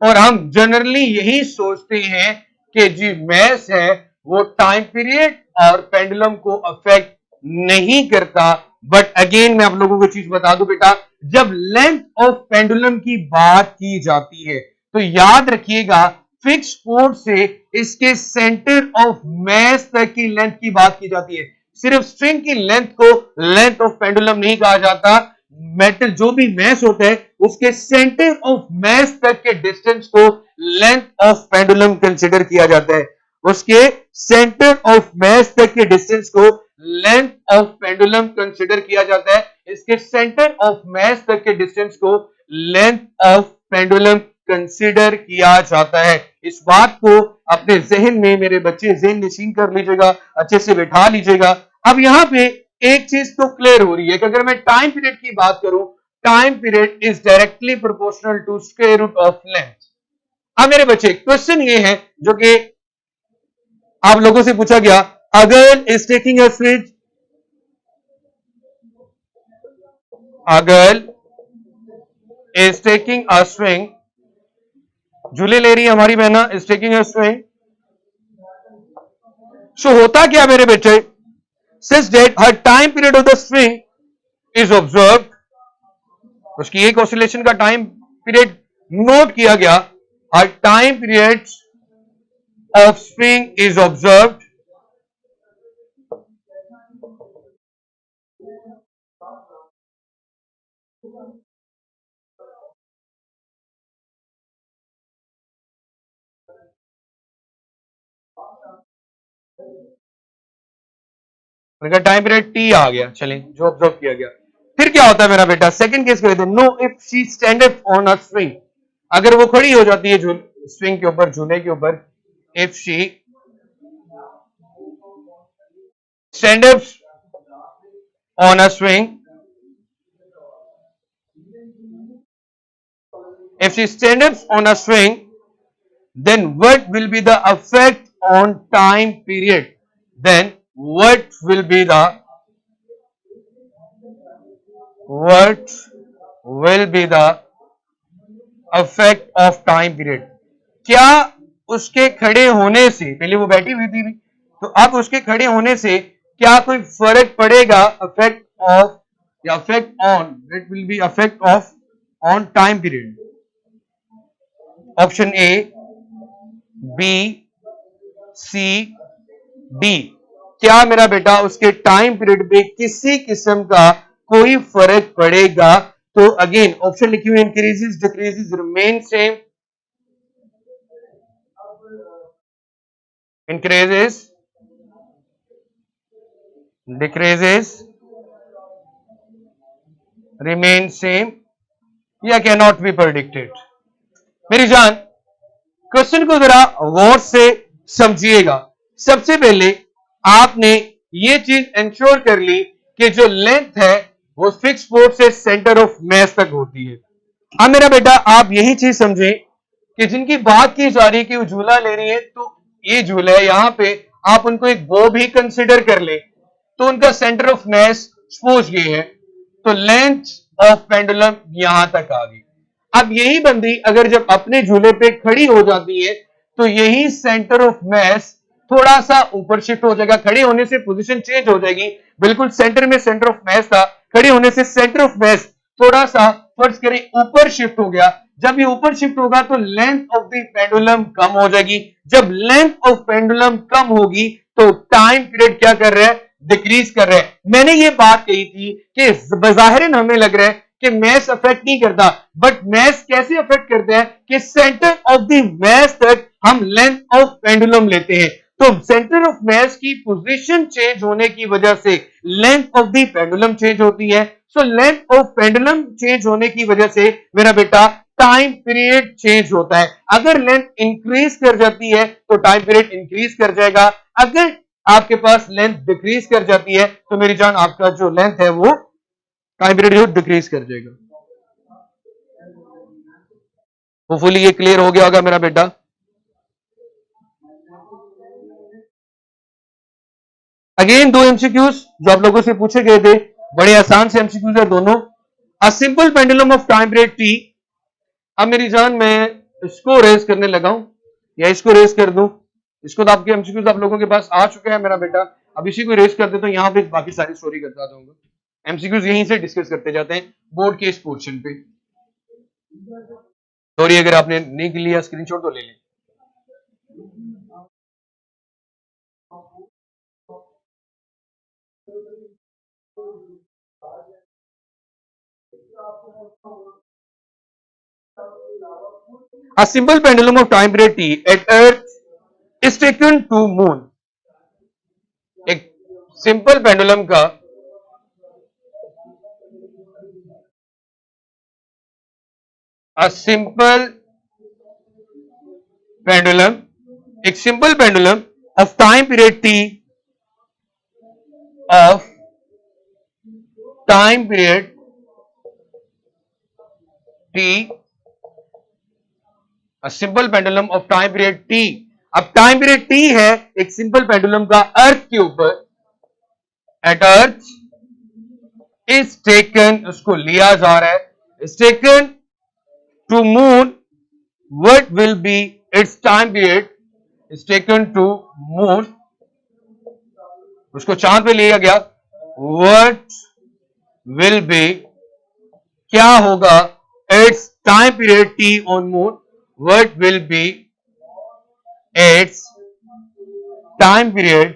और हम जनरली यही सोचते हैं कि जी मैस है वो टाइम पीरियड और पेंडुलम को अफेक्ट नहीं करता। बट अगेन मैं आप लोगों को चीज बता दूं बेटा, जब लेंथ ऑफ पेंडुलम की बात की जाती है तो याद रखिएगा फिक्स पोर्ट से इसके सेंटर ऑफ मैस तक की लेंथ की बात की जाती है। सिर्फ स्ट्रिंग की लेंथ को लेंथ ऑफ पेंडुलम नहीं कहा जाता, मेटल जो भी मैस होता है उसके सेंटर ऑफ मैस तक के डिस्टेंस को लेंथ ऑफ पेंडुलम कंसिडर किया जाता है। उसके सेंटर ऑफ मैस तक के डिस्टेंस को लेंथ ऑफ पेंडुलम कंसिडर किया जाता है। इसके सेंटर ऑफ मैस तक के डिस्टेंस को लेंथ ऑफ पेंडुलम कंसिडर किया जाता है। इस बात को अपने जहन में मेरे बच्चे जहन नशीन कर लीजिएगा, अच्छे से बैठा लीजिएगा। अब यहां पे एक चीज तो क्लियर हो रही है कि अगर मैं टाइम पीरियड की बात करूं, time period is directly proportional to square root of length. अब मेरे बच्चे क्वेश्चन ये है जो कि आप लोगों से पूछा गया, a girl is taking a swing, a girl is taking a swing, झूले ले रही है हमारी बहना, is taking a swing। सो होता क्या मेरे बच्चे, since that her time period of the swing is observed, उसकी एक ऑसिलेशन का टाइम पीरियड नोट किया गया, her time period of swing is observed, time period T आ गया, चलें जो ऑब्जर्व किया गया। फिर क्या होता है मेरा बेटा, सेकंड केस कहते हैं, know if she stand up on a swing, अगर वो खड़ी हो जाती है स्विंग के ऊपर, झूले के ऊपर, if she stand up on a swing, if she stands up on a swing, then what will be the effect on time period? Then what will be the effect of time period? क्या उसके खड़े होने से, पहले वो बैठी हुई थी तो अब उसके खड़े होने से क्या कोई फर्क पड़ेगा effect of या effect on, it will be effect of on time period? Option A, B, C, D. क्या मेरा बेटा उसके टाइम पीरियड में किसी किस्म का कोई फर्क पड़ेगा? तो अगेन ऑप्शन लिखी हुई, increases, decreases, remain same, increases, decreases, remain same, या कैन नॉट बी प्रेडिक्टेड। मेरी जान क्वेश्चन को जरा गौर से समझिएगा। सबसे पहले आपने ये चीज इंश्योर कर ली कि जो लेंथ है वो फिक्स पोर्ट से सेंटर ऑफ मैस तक होती है। अब मेरा बेटा आप यही चीज समझे कि जिनकी बात की जा रही है कि वो झूला ले रही है, तो ये झूला है, यहां पे आप उनको एक बो भी कंसिडर कर ले तो उनका सेंटर ऑफ मास सपोज ये है, तो लेंथ ऑफ पेंडुलम यहां तक आ गई। अब यही बंदी अगर जब अपने झूले पे खड़ी हो जाती है तो यही सेंटर ऑफ मास थोड़ा सा ऊपर शिफ्ट हो जाएगा। खड़े होने से पोजीशन चेंज हो जाएगी, बिल्कुल सेंटर में सेंटर ऑफ मास था, खड़े होने से सेंटर ऑफ मास थोड़ा सा फर्ज करें ऊपर शिफ्ट हो गया। जब ये ऊपर शिफ्ट होगा तो लेंथ ऑफ द पेंडुलम कम हो जाएगी। जब लेंथ ऑफ पेंडुलम कम होगी तो टाइम पीरियड क्या कर रहा है, डिक्रीज कर रहा है। मैंने ये बात कही थी कि बज़ाहिरन हमें लग रहा है कि मैस अफेक्ट नहीं करता, बट मैस कैसे अफेक्ट करते हैं कि सेंटर ऑफ द मैस तक हम लेंथ ऑफ पेंडुलम लेते हैं। तो सेंटर ऑफ मैस की पोजीशन चेंज होने की वजह से length of the pendulum change होती है। So length of pendulum change होने की वजह से मेरा बेटा टाइम पीरियड चेंज होता है। अगर लेंथ इंक्रीज कर जाती है तो टाइम पीरियड इंक्रीज कर जाएगा, अगर आपके पास लेंथ डिक्रीज कर जाती है तो मेरी जान आपका जो लेंथ है वो टाइम पीरियड जो डिक्रीज कर जाएगा। होपफुली ये क्लियर हो गया होगा मेरा बेटा। अगेन दो एमसीक्यूज जो आप लोगों से पूछे गए थे, बड़े आसान से एमसीक्यूज है दोनों। अ simple pendulum of time period T. अब मेरी जान मैं इसको रेज करने लगा हूं या इसको रेज कर दूं, इसको तो आपके एमसीक्यूज आप लोगों के पास आ चुके हैं मेरा बेटा। अब इसी को रेज कर देता हूं, यहां पे बाकी सारी स्टोरी करता जाऊंगा। एमसीक्यूज यहीं से डिस्कस करते जाते हैं बोर्ड के इस पोर्शन पे। सॉरी अगर आपने नहीं लिया स्क्रीनशॉट तो ले लें। A simple pendulum of time period t at Earth is taken to moon. एक सिंपल पेंडुलम का एक simple pendulum of time period t simple pendulum of time period t। अब टाइम पीरियड t है एक सिंपल पेंडुलम का अर्थ के ऊपर, एट अर्थ इज टेकन, उसको लिया जा रहा है, is taken to moon, what will be its time period, is taken to moon, उसको चांद पे लिया गया, व्हाट विल बी, क्या होगा, it's time period t on moon, what will be its time period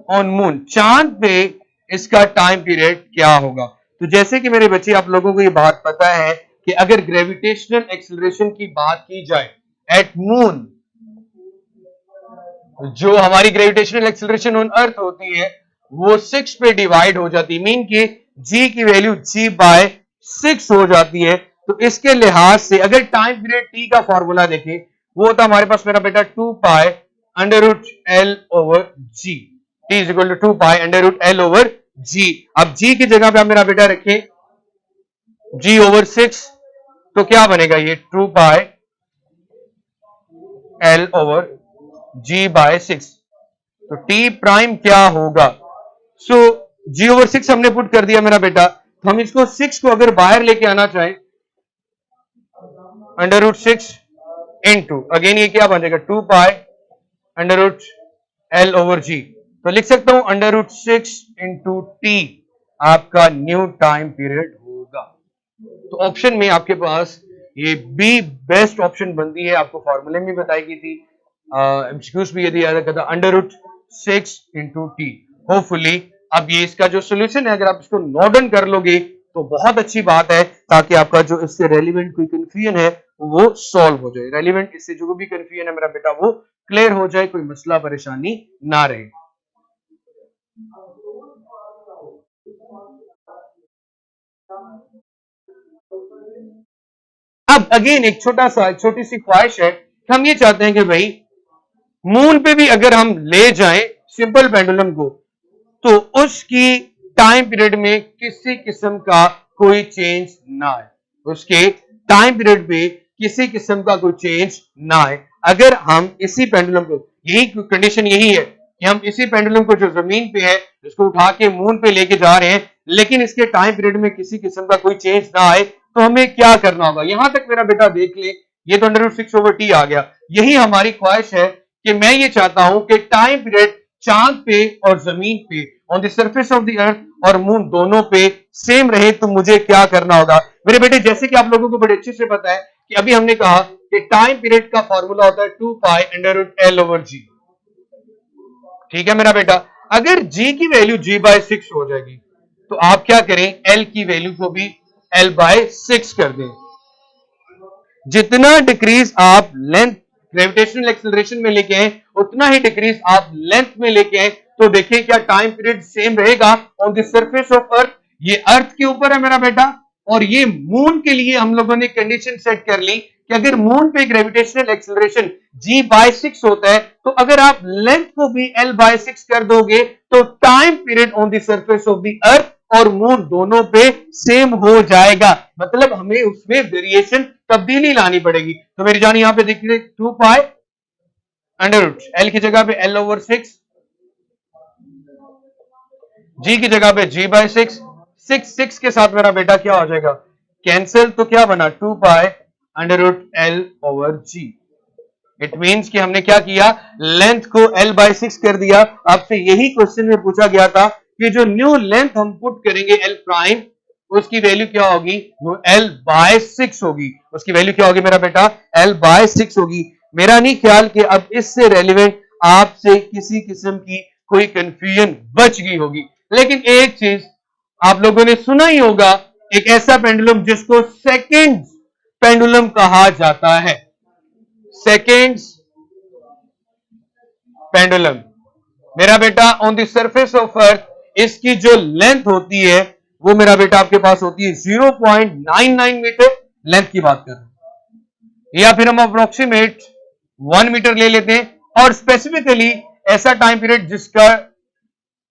on moon, चांद पे इसका टाइम पीरियड क्या होगा। तो जैसे कि मेरे बच्चे आप लोगों को ये बात पता है कि अगर ग्रेविटेशनल एक्सेलरेशन की बात की जाए एट मून, जो हमारी ग्रेविटेशनल एक्सेलरेशन ऑन अर्थ होती है वो 6 पे डिवाइड हो जाती है, मीन कि g की वैल्यू g/6 हो जाती है। तो इसके लिहाज से अगर टाइम पीरियड t का फॉर्मूला देखें वो होता हमारे पास मेरा बेटा 2π √L/g, t is equal to 2π √L/g। अब g की जगह पे आप मेरा बेटा रखें g/6, तो क्या बनेगा ये 2π L/g/6, तो t प्राइम क्या होगा। सो g/6 हमने पुट कर दिया मेरा बेटा, तो हम इसको 6 को अगर बाहर लेके आना चाहें √6 इंटू, अगेन ये क्या बन जाएगा 2π √L/g, तो लिख सकता हूं √6 इंटू टी आपका न्यू टाइम पीरियड होगा। तो ऑप्शन में आपके पास ये बी बेस्ट ऑप्शन बनती है, आपको फॉर्मूले में बताई गई थी, एमसीक्यूज भी यदि याद रखा था √6 इंटू टी। होपफुली अब ये इसका जो सोल्यूशन है अगर आप इसको नोट डाउन कर लोगे तो बहुत अच्छी बात है, ताकि आपका जो इससे रेलिवेंट कोई कंफ्यूजन है वो सॉल्व हो जाए, रेलिवेंट इससे जो भी कंफ्यूजन है मेरा बेटा वो क्लियर हो जाए, कोई मसला परेशानी ना रहे। अब अगेन एक छोटी सी ख्वाहिश है कि हम ये चाहते हैं कि भाई मून पे भी अगर हम ले जाएं सिंपल पेंडुलम को तो उसकी टाइम पीरियड में किसी किस्म का कोई चेंज ना आए, उसके टाइम पीरियड पे किसी किस्म का कोई चेंज ना आए। अगर हम इसी पेंडुलम को, यही कंडीशन यही है कि हम इसी पेंडुलम को जो जमीन पे है इसको उठा के मून पे लेके जा रहे हैं, लेकिन इसके टाइम पीरियड में किसी किस्म का कोई चेंज ना आए, तो हमें क्या करना होगा। यहां तक मेरा बेटा देख ले, ये तो √6/t आ गया। यही हमारी ख्वाहिश है कि मैं ये चाहता हूं कि टाइम पीरियड चांद पे और जमीन पे, on the surface of the अर्थ और मून दोनों पे सेम रहे। तो मुझे क्या करना होगा मेरे बेटे, जैसे कि आप लोगों को बड़े अच्छे से पता है कि अभी हमने कहा कि टाइम पीरियड का फॉर्मूला होता है 2π√L/g। ठीक है मेरा बेटा, अगर g की वैल्यू g/6 हो जाएगी तो आप क्या करें, l की वैल्यू को भी l/6 कर दें। जितना डिक्रीज आप लेंथ ग्रेविटेशनल एक्सेलरेशन में लेके आए उतना ही डिक्रीज आप लेंथ में लेके आए, तो देखिए क्या टाइम पीरियड सेम रहेगा ऑन द सरफेस ऑफ अर्थ। ये अर्थ के ऊपर है मेरा बेटा, और ये मून के लिए हम लोगों ने कंडीशन सेट कर ली कि अगर मून पे ग्रेविटेशनल एक्सेलरेशन g/6 होता है, तो अगर आप लेंथ को भी l/6 कर दोगे तो time period on the surface of the अर्थ और मून दोनों पे सेम हो जाएगा। मतलब हमें उसमें वेरिएशन तब्दीली लानी पड़ेगी। तो मेरी जान यहां पे देखिए 2π√L की जगह पे L/6, G की जगह पे g/6, 6 के साथ मेरा बेटा क्या हो जाएगा, कैंसिल। तो क्या बना 2π√L/g। इट मींस कि हमने क्या किया, लेंथ को l/6 कर दिया। आपसे यही क्वेश्चन में पूछा गया था कि जो न्यू लेंथ हम पुट करेंगे l प्राइम, उसकी वैल्यू क्या होगी, वो l/6 होगी। उसकी वैल्यू क्या होगी मेरा बेटा, l/6 होगी। मेरा नहीं ख्याल कि अब इससे रेलिवेंट आपसे किसी किस्म की कोई कंफ्यूजन बच गई होगी। लेकिन एक चीज आप लोगों ने सुना ही होगा, एक ऐसा पेंडुलम जिसको सेकंड पेंडुलम कहा जाता है। सेकंड्स पेंडुलम मेरा बेटा ऑन द सरफेस ऑफ अर्थ, इसकी जो लेंथ होती है वो मेरा बेटा आपके पास होती है 0.99 मीटर लेंथ की बात कर रहे हैं, या फिर हम अप्रोक्सीमेट 1 मीटर ले लेते हैं। और स्पेसिफिकली ऐसा टाइम पीरियड जिसका,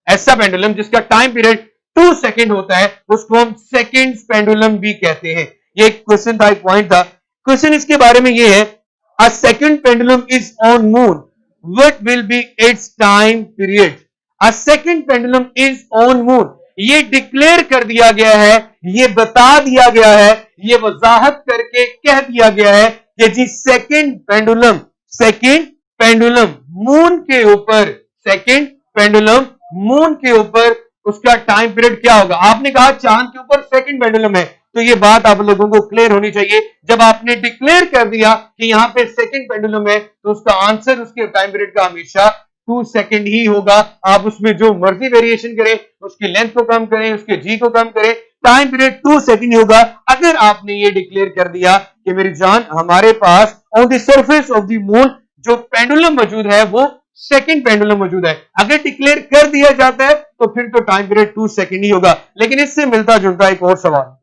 ऐसा पेंडुलम जिसका टाइम पीरियड 2 सेकंड होता है, उसको हम सेकंड पेंडुलम भी कहते हैं। ये एक क्वेश्चन था, एक पॉइंट था। क्वेश्चन इसके बारे में ये है, अ second pendulum is on moon, what will be its time period. A second pendulum is on moon, ये डिक्लेयर कर दिया गया है, ये बता दिया गया है, ये वजाहत करके कह दिया गया है कि जी सेकंड पेंडुलम मून के ऊपर, सेकंड पेंडुलम मून के ऊपर उसका टाइम पीरियड क्या होगा। आपने कहा चांद के ऊपर सेकंड पेंडुलम है, तो ये बात आप लोगों को क्लियर होनी चाहिए। जब आपने डिक्लेयर कर दिया कि यहां पे सेकंड पेंडुलम है, तो उसका आंसर उसके टाइम पीरियड का हमेशा 2 सेकंड ही होगा। आप उसमें जो मर्जी वेरिएशन करें, उसकी लेंथ को कम करें, उसके जी को कम करें, टाइम पीरियड 2 सेकंड ही होगा। अगर आपने ये डिक्लेयर कर दिया कि मेरी जान हमारे pass on the surface of the moon जो पेंडुलम मौजूद है वो सेकंड पेंडुलम मौजूद है, अगर डिक्लेयर कर दिया जाता है तो फिर तो टाइम पीरियड 2 सेकंड ही होगा। लेकिन इससे मिलता जुलता एक और सवाल,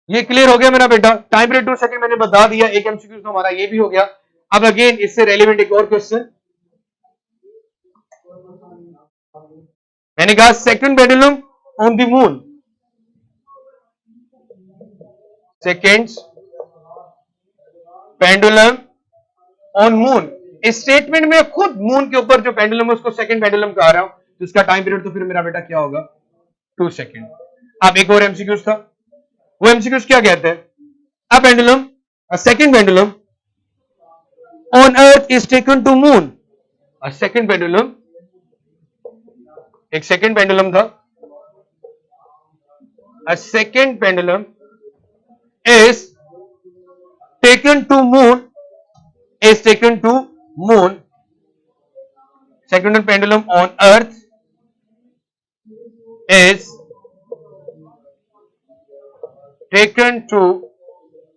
ये क्लियर हो गया मेरा बेटा, टाइम पीरियड 2 सेकंड मैंने बता दिया। एक एमसीक्यू तो हमारा ये भी हो गया। अब अगेन इससे रेलिवेंट एक और क्वेश्चन, मैंने कहा second pendulum on the moon, second pendulum on moon. इस स्टेटमेंट में खुद मून के ऊपर जो पेंडुलम है उसको सेकंड पेंडुलम कह रहा हूं, तो इसका टाइम पीरियड तो फिर मेरा बेटा क्या होगा, 2 सेकंड। अब एक और एमसीक्यूज था, वो एमसीक्यूज क्या कहते हैं, a pendulum, a second pendulum on earth is taken to moon. A second pendulum, एक सेकंड पेंडुलम था, a second pendulum is taken to moon, is taken to moon, second pendulum on earth is taken to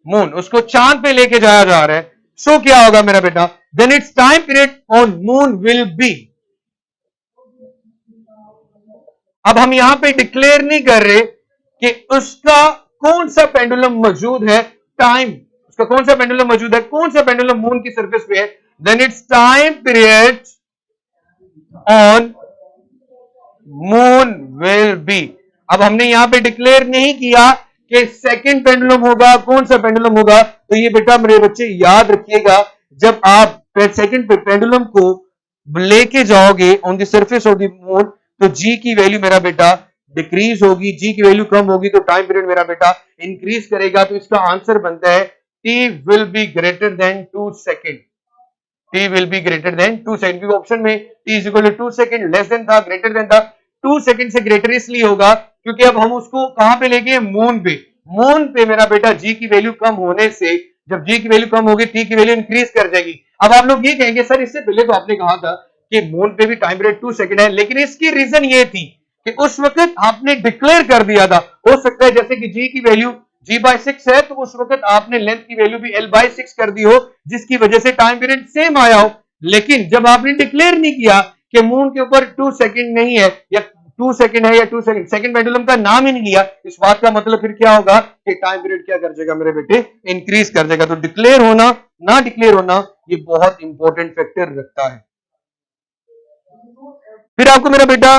moon, उसको चांद पे लेके जाया जा रहा है। सो क्या होगा मेरा बेटा, then its time period on moon will be, अब हम यहां पे डिक्लेयर नहीं कर रहे कि उसका कौन सा पेंडुलम मौजूद है, टाइम उसका कौन सा पेंडुलम मौजूद है, कौन सा पेंडुलम मून की सरफेस पे है, then its time period on moon will be. अब हमने यहां पे डिक्लेयर नहीं किया कि सेकंड पेंडुलम होगा। कौन सा पेंडुलम होगा? तो ये बेटा मेरे बच्चे याद रखिएगा, जब आप सेकंड पेंडुलम को लेके जाओगे on the surface of the moon, तो जी की वैल्यू मेरा बेटा डिक्रीज होगी, जी की वैल्यू कम होगी तो टाइम पीरियड मेरा बेटा इंक्रीज करेगा। तो इसका आंसर बनता है T will be greater than 2 second. T will be greater than 2 second, क्योंकि ऑप्शन में T is equal to 2 second, less than था, ग्रेटर देन था। 2 सेकेंड से ग्रेटर इसलिए होगा क्योंकि अब हम उसको कहां पे लेके, मून पे। मून पे मेरा बेटा जी की वैल्यू कम होने से, जब जी की वैल्यू कम होगी टी की वैल्यू इंक्रीज कर जाएगी। अब आप लोग ये कहेंगे सर इससे पहले तो आपने कहा था कि मून पे भी टाइम पीरियड 2 सेकेंड है, लेकिन इसकी रीजन ये थी कि उस वक्त आपने डिक्लेयर कर दिया था, हो सकता है जैसे कि जी की वैल्यू g/6 है तो उस वक्त आपने लेंथ की वैल्यू भी l/6 कर दी हो, जिसकी वजह से टाइम पीरियड सेम आया हो। लेकिन जब आपने डिक्लेयर नहीं किया कि मून के ऊपर 2 सेकेंड नहीं है या 2 सेकेंड है या 2 सेकेंड, सेकेंड पेंडुलम का नाम ही नहीं लिया, इस बात का मतलब फिर क्या होगा कि टाइम पीरियड क्या कर जाएगा मेरे बेटे, इंक्रीज कर जाएगा। तो डिक्लेयर होना ना डिक्लेयर होना ये बहुत इंपॉर्टेंट फैक्टर रखता है। फिर आपको मेरा बेटा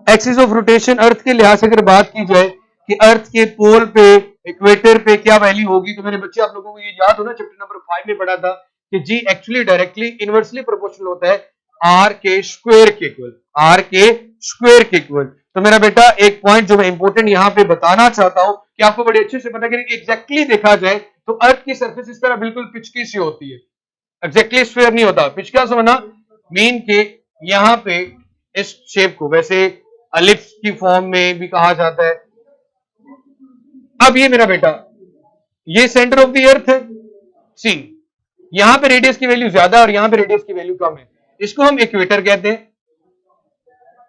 एक्सिस ऑफ रोटेशन अर्थ के लिहाज से अगर बात की जाए कि अर्थ के पोल पे, इक्वेटर पे क्या वैल्यू होगी, तो मेरे बच्चे आप लोगों को ये याद हो ना, चैप्टर नंबर 5 में पढ़ा था कि जी एक्चुअली डायरेक्टली इनवर्सली प्रोपोर्शनल होता है आर के स्क्वायर के इक्वल, आर के स्क्वायर के इक्वल। तो मेरा बेटा एक पॉइंट जो मैं इंपॉर्टेंट यहां पे बताना चाहता हूं कि आपको बड़े अच्छे से पता है कि एग्जैक्टली देखा जाए तो अर्थ की सरफेस इस तरह बिल्कुल पिचकी सी होती है, एग्जैक्टली स्फीयर नहीं होता। पिचका समझना मीन के यहां पे इस शेप को वैसे एलिप्स की फॉर्म में भी कहा जाता है। अब ये मेरा बेटा ये सेंटर ऑफ द अर्थ है, सी यहां पे रेडियस की वैल्यू ज्यादा और यहां पे रेडियस की वैल्यू कम है, इसको हम इक्वेटर कहते हैं,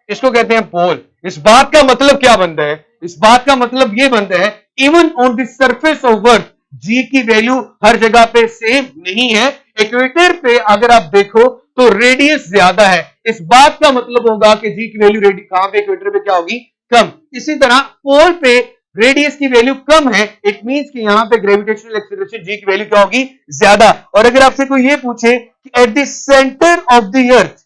इसको कहते हैं पोल। इस बात का मतलब क्या बनता है? इस बात का मतलब ये बनता है even on the surface of earth जी की वैल्यू हर जगह पे सेम नहीं है। इक्वेटर पे अगर आप देखो तो रेडियस ज्यादा है, इस बात का मतलब होगा कि जी की वैल्यू कहां पे, इक्वेटर पे क्या होगी, कम। इसी तरह पोल पे रेडियस की वैल्यू कम है, इट मींस कि यहां पे ग्रेविटेशनल एक्सीलरेशन जी की वैल्यू क्या होगी, ज्यादा। और अगर आपसे कोई ये पूछे कि at the centre of the अर्थ,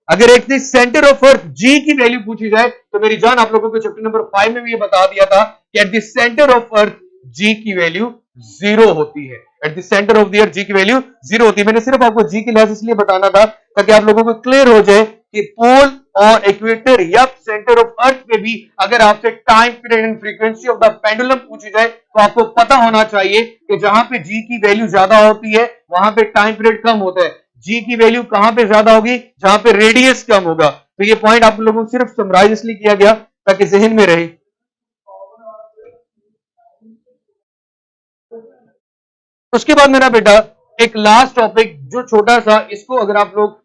अगर एक सेंटर ऑफ अर्थ जी की वैल्यू पूछी जाए तो मेरी जान आप लोगों को चैप्टर नंबर 5 में भी ये बता दिया था कि at the centre of earth जी की वैल्यू 0 होती है। At the centre of the earth जी की वैल्यू 0 होती है। मैंने सिर्फ आपको जी की लिहाज इसलिए बताना था ताकि आप लोगों को क्लियर हो जाए कि पोल और इक्वेटर या सेंटर ऑफ अर्थ पे भी अगर आपसे time period and frequency of the pendulum पूछी जाए तो आपको पता होना चाहिए कि जहां पे जी की वैल्यू ज्यादा होती है वहां पे टाइम पीरियड कम होता है। जी की वैल्यू कहां पे ज्यादा होगी, जहां पे रेडियस कम होगा। तो ये पॉइंट आप लोगों को सिर्फ समराइज इसलिए किया गया ताकि जहन में रहे। उसके बाद मेरा बेटा एक लास्ट टॉपिक जो छोटा सा, इसको अगर आप लोग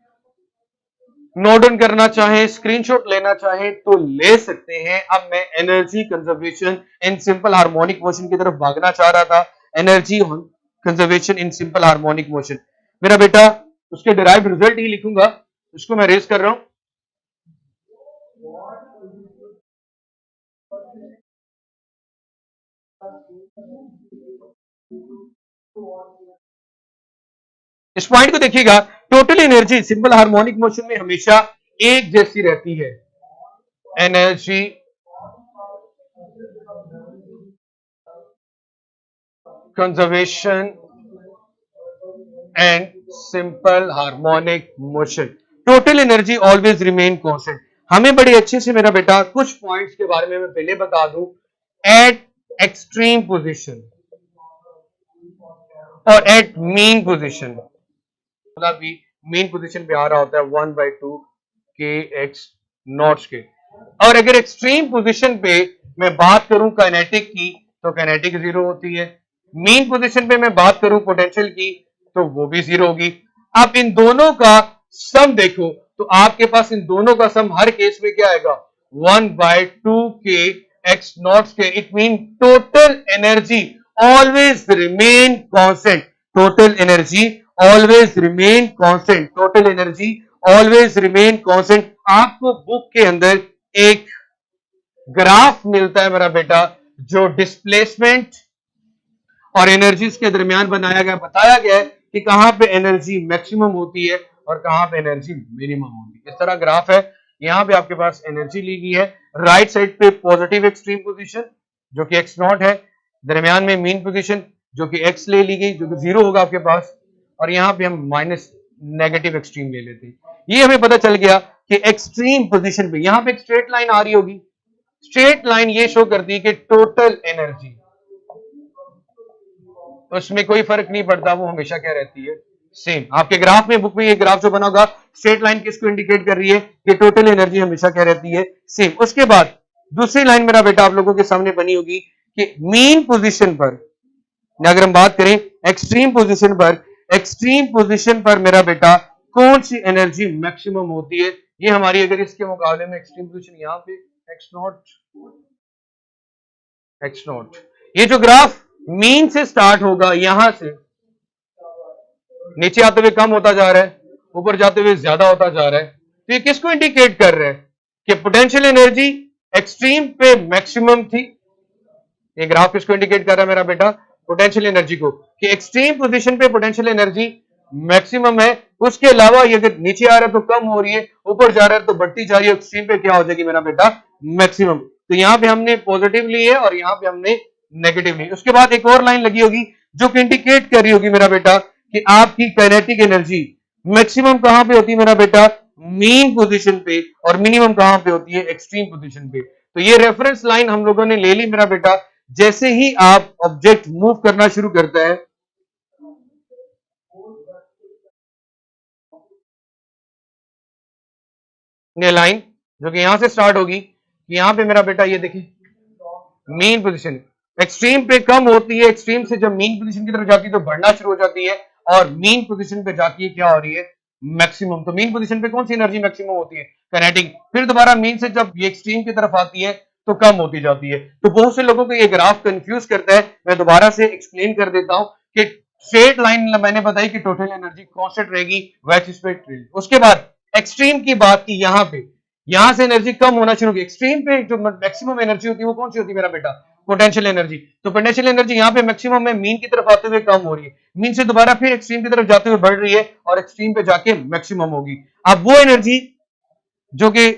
नोट डाउन करना चाहें, स्क्रीनशॉट लेना चाहें तो ले सकते हैं। अब मैं energy conservation in simple harmonic motion की तरफ भागना चाह रहा था। Energy conservation in simple harmonic motion मेरा बेटा उसके डिराइव्ड रिजल्ट ही लिखूंगा, उसको मैं रेज कर रहा हूं। इस पॉइंट को देखिएगा, total energy simple harmonic motion में हमेशा एक जैसी रहती है। Energy conservation and simple harmonic motion, total energy always remain constant. हमें बड़े अच्छे से मेरा बेटा कुछ पॉइंट्स के बारे में मैं पहले बता दूं। एट एक्सट्रीम पोजीशन और एट मीन पोजीशन, मतलब भी मीन पोजीशन पे आ रहा होता है 1/2 के एक्स नॉट के। और अगर एक्सट्रीम पोजीशन पे मैं बात करूं काइनेटिक की तो काइनेटिक 0 होती है। मीन पोजीशन पे मैं बात करूं पोटेंशियल की तो वो भी 0 होगी। अब इन दोनों का सम देखो तो आपके पास इन दोनों का सम हर केस में क्या आएगा, 1/2 के एक्स नॉट के। It mean total energy always remain constant, total energy always remain constant, total energy always remain constant. आपको बुक के अंदर एक ग्राफ मिलता है मेरा बेटा जो डिस्प्लेसमेंट और एनर्जीज के दरमियान बनाया गया, बताया गया है कि कहां पे एनर्जी मैक्सिमम होती है और कहां पे एनर्जी मिनिमम होती है। इस तरह ग्राफ है, यहां पे आपके पास एनर्जी ली गई है, राइट साइड पे पॉजिटिव एक्सट्रीम पोजीशन जो कि एक्स नॉट है, दरमियान में मीन पोजीशन जो कि x ले ली गई, जो कि 0 होगा आपके पास, और यहां पे हम माइनस नेगेटिव एक्सट्रीम ले लेते हैं। ये हमें पता चल गया कि एक्सट्रीम पोजीशन पे यहां पे एक स्ट्रेट लाइन आ रही होगी, स्ट्रेट लाइन ये शो करती है कि टोटल एनर्जी, उसमें कोई फर्क नहीं पड़ता, वो हमेशा क्या रहती है, सेम। आपके ग्राफ में, बुक में ये ग्राफ जो बना होगा, स्ट्रेट लाइन किसको इंडिकेट कर रही है कि टोटल एनर्जी हमेशा क्या रहती है, सेम। उसके बाद दूसरी लाइन मेरा बेटा आप लोगों के सामने बनी होगी कि मीन पोजीशन पर, अगर हम बात करें एक्सट्रीम पोजीशन पर, एक्सट्रीम पोजीशन पर मेरा बेटा कौन सी एनर्जी मैक्सिमम होती है, ये हमारी अगर इसके मुकाबले में एक्सट्रीम पोजीशन यहां पे एक्स नॉट, एक्स नॉट, ये जो ग्राफ मीन से स्टार्ट होगा, यहां से नीचे आते हुए कम होता जा रहा है, ऊपर जाते हुए ज्यादा होता जा रहा है, तो ये किसको इंडिकेट कर रहा है कि पोटेंशियल एनर्जी एक्सट्रीम पे मैक्सिमम थी। ये ग्राफ किसको इंडिकेट कर रहा है मेरा बेटा, पोटेंशियल एनर्जी को, कि एक्सट्रीम पोजीशन पे पोटेंशियल एनर्जी मैक्सिमम है। उसके अलावा ये अगर नीचे आ रहा है तो कम हो रही है, ऊपर जा रहा है तो बढ़ती जा रही है, एक्सट्रीम पे क्या हो जाएगी मेरा बेटा, मैक्सिमम। तो यहां पे हमने पॉजिटिव ली है और यहां पे हमने नेगेटिव ली। उसके बाद एक और लाइन लगी होगी जो कि इंडिकेट कर रही होगी मेरा बेटा कि आपकी काइनेटिक एनर्जी मैक्सिमम कहां पे होती है मेरा बेटा, मीन पोजीशन पे, और मिनिमम कहां पे होती है, एक्सट्रीम पोजीशन पे। तो ये रेफरेंस लाइन हम लोगों ने ले ली मेरा बेटा। जैसे ही आप ऑब्जेक्ट मूव करना शुरू करता है, ये लाइन जो कि यहां से स्टार्ट होगी, यहां पे मेरा बेटा ये देखिए मीन पोजीशन एक्सट्रीम पे कम होती है, एक्सट्रीम से जब मीन पोजीशन की तरफ जाती है तो बढ़ना शुरू हो जाती है, और मीन पोजीशन पे जाती है क्या हो रही है, मैक्सिमम। तो मीन पोजीशन पे कौन सी एनर्जी मैक्सिमम होती है, काइनेटिक। फिर दोबारा मीन से जब ये एक्सट्रीम की तरफ आती है तो कम होती जाती है। तो बहुत से लोगों को ये ग्राफ कंफ्यूज करता है। मैं दोबारा से एक्सप्लेन कर देता हूं कि स्ट्रेट लाइन मैंने बताई कि टोटल एनर्जी कांस्टेंट रहेगी, वैक्स पे ट्रिल। उसके बाद एक्सट्रीम की बात की, यहां पे यहां से एनर्जी कम होना शुरू होगी। एक्सट्रीम पे जो मैक्सिमम एनर्जी होती है वो कौन सी होती है मेरा बेटा, पोटेंशियल एनर्जी। तो पोटेंशियल एनर्जी यहां पे मैक्सिमम है, मीन की तरफ आते हुए कम हो रही है, मीन से दोबारा फिर एक्सट्रीम की तरफ जाते हुए बढ़ रही है, और एक्सट्रीम पे जाके मैक्सिमम होगी। अब वो एनर्जी जो कि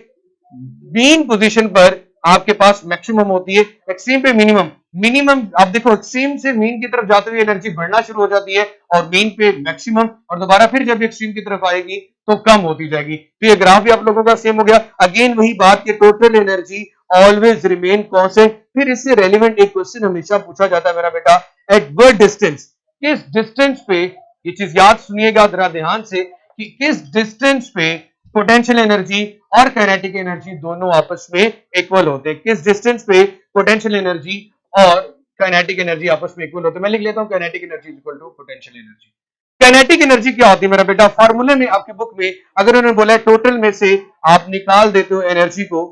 मीन पोजीशन पर आपके पास मैक्सिमम होती है, एक्सट्रीम पे मिनिमम, मिनिमम आप देखो एक्सट्रीम से मीन की तरफ जाते हुए एनर्जी बढ़ना शुरू हो जाती है, और मीन पे मैक्सिमम, और दोबारा फिर जब एक्सट्रीम की तरफ आएगी तो कम होती जाएगी। तो ये ग्राफ भी आप लोगों का सेम हो गया। अगेन वही बात कि total energy always remain constant. फिर इससे रेलिवेंट एक क्वेश्चन हमेशा पूछा जाता है मेरा बेटा, एट व्हाट डिस्टेंस, किस डिस्टेंस पे, ये चीज याद सुनिएगा जरा ध्यान से, कि किस डिस्टेंस पे पोटेंशियल एनर्जी और काइनेटिक एनर्जी दोनों आपस में इक्वल होते हैं। किस डिस्टेंस पे पोटेंशियल एनर्जी और काइनेटिक एनर्जी आपस में इक्वल होते हैं। मैं लिख लेता हूं kinetic energy equal to potential energy. Kinetic energy क्या होती है मेरा बेटा, फार्मूले में आपकी बुक में अगर उन्होंने बोला है टोटल में से आप निकाल देते हो एनर्जी को,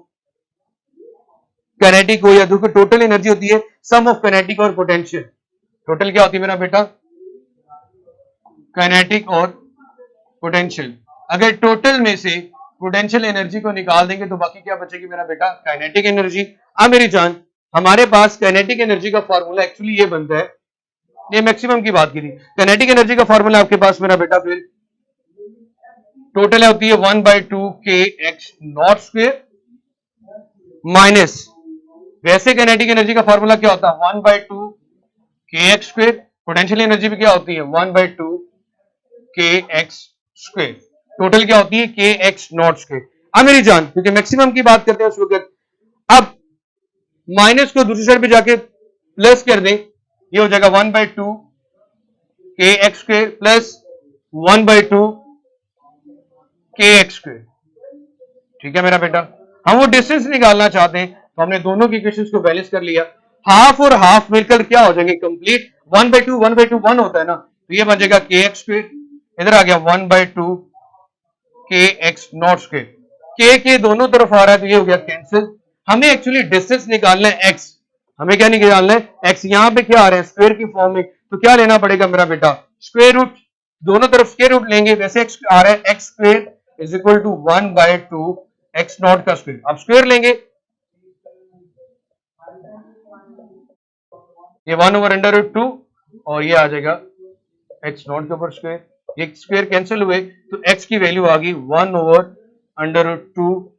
काइनेटिक को, या देखो टोटल एनर्जी होती है सम ऑफ काइनेटिक और पोटेंशियल। टोटल क्या होती है मेरा बेटा, काइनेटिक और पोटेंशियल। अगर टोटल में से पोटेंशियल एनर्जी को निकाल देंगे तो बाकी क्या बचेगी मेरा बेटा, काइनेटिक एनर्जी। अब मेरी जान, हमारे पास काइनेटिक एनर्जी का फॉर्मूला एक्चुअली ये बनता है, ये मैक्सिमम की बात की थी। काइनेटिक एनर्जी का फॉर्मूला आपके पास मेरा बेटा फिर टोटल होती है 1/2 के एक्स नॉट स्क्वायर माइनस, वैसे काइनेटिक एनर्जी का फॉर्मूला क्या होता है 1/2 के एक्स स्क्वायर। पोटेंशियल एनर्जी भी क्या होती है 1/2 के एक्स स्क्वायर। टोटल क्या होती है के एक्स नॉट स्क्वायर। अब मेरी जान, क्योंकि मैक्सिमम की बात करते हैं उस वक्त, अब माइनस को दूसरी साइड पे जाके प्लस कर दें, ये हो जाएगा 1/2 के एक्स स्क्वायर प्लस 1/2 के एक्स स्क्वायर। ठीक है मेरा बेटा, हम वो डिस्टेंस निकालना चाहते हैं तो हमने दोनों की इक्वेशंस को बैलेंस कर लिया। हाफ और हाफ मिलकर क्या हो जाएंगे, कंप्लीट। 1/2 1/2 1 होता है ना, तो ये बन जाएगा के एक्स स्क्वायर, इधर आ गया 1/2 के एक्स नॉट स्क्वायर। के दोनों तरफ आ रहा है तो ये हो गया कैंसिल। हमें एक्चुअली डिस्टेंस निकालना है एक्स, हमें क्या निकालना है एक्स। यहां पे क्या आ रहा है स्क्वायर की फॉर्म में, तो क्या लेना पड़ेगा मेरा बेटा, स्क्वायर रूट। दोनों तरफ स्क्वायर रूट लेंगे, वैसे एक्स आ रहा है x square is equal to 1/2 x naught का स्क्वायर। अब स्क्वायर लेंगे, ये 1/√2 और ये आ जाएगा एक्स नॉट के ऊपर स्क्वायर। ये स्क्वायर कैंसिल हुए तो एक्स की वैल्यू आ गई 1/√2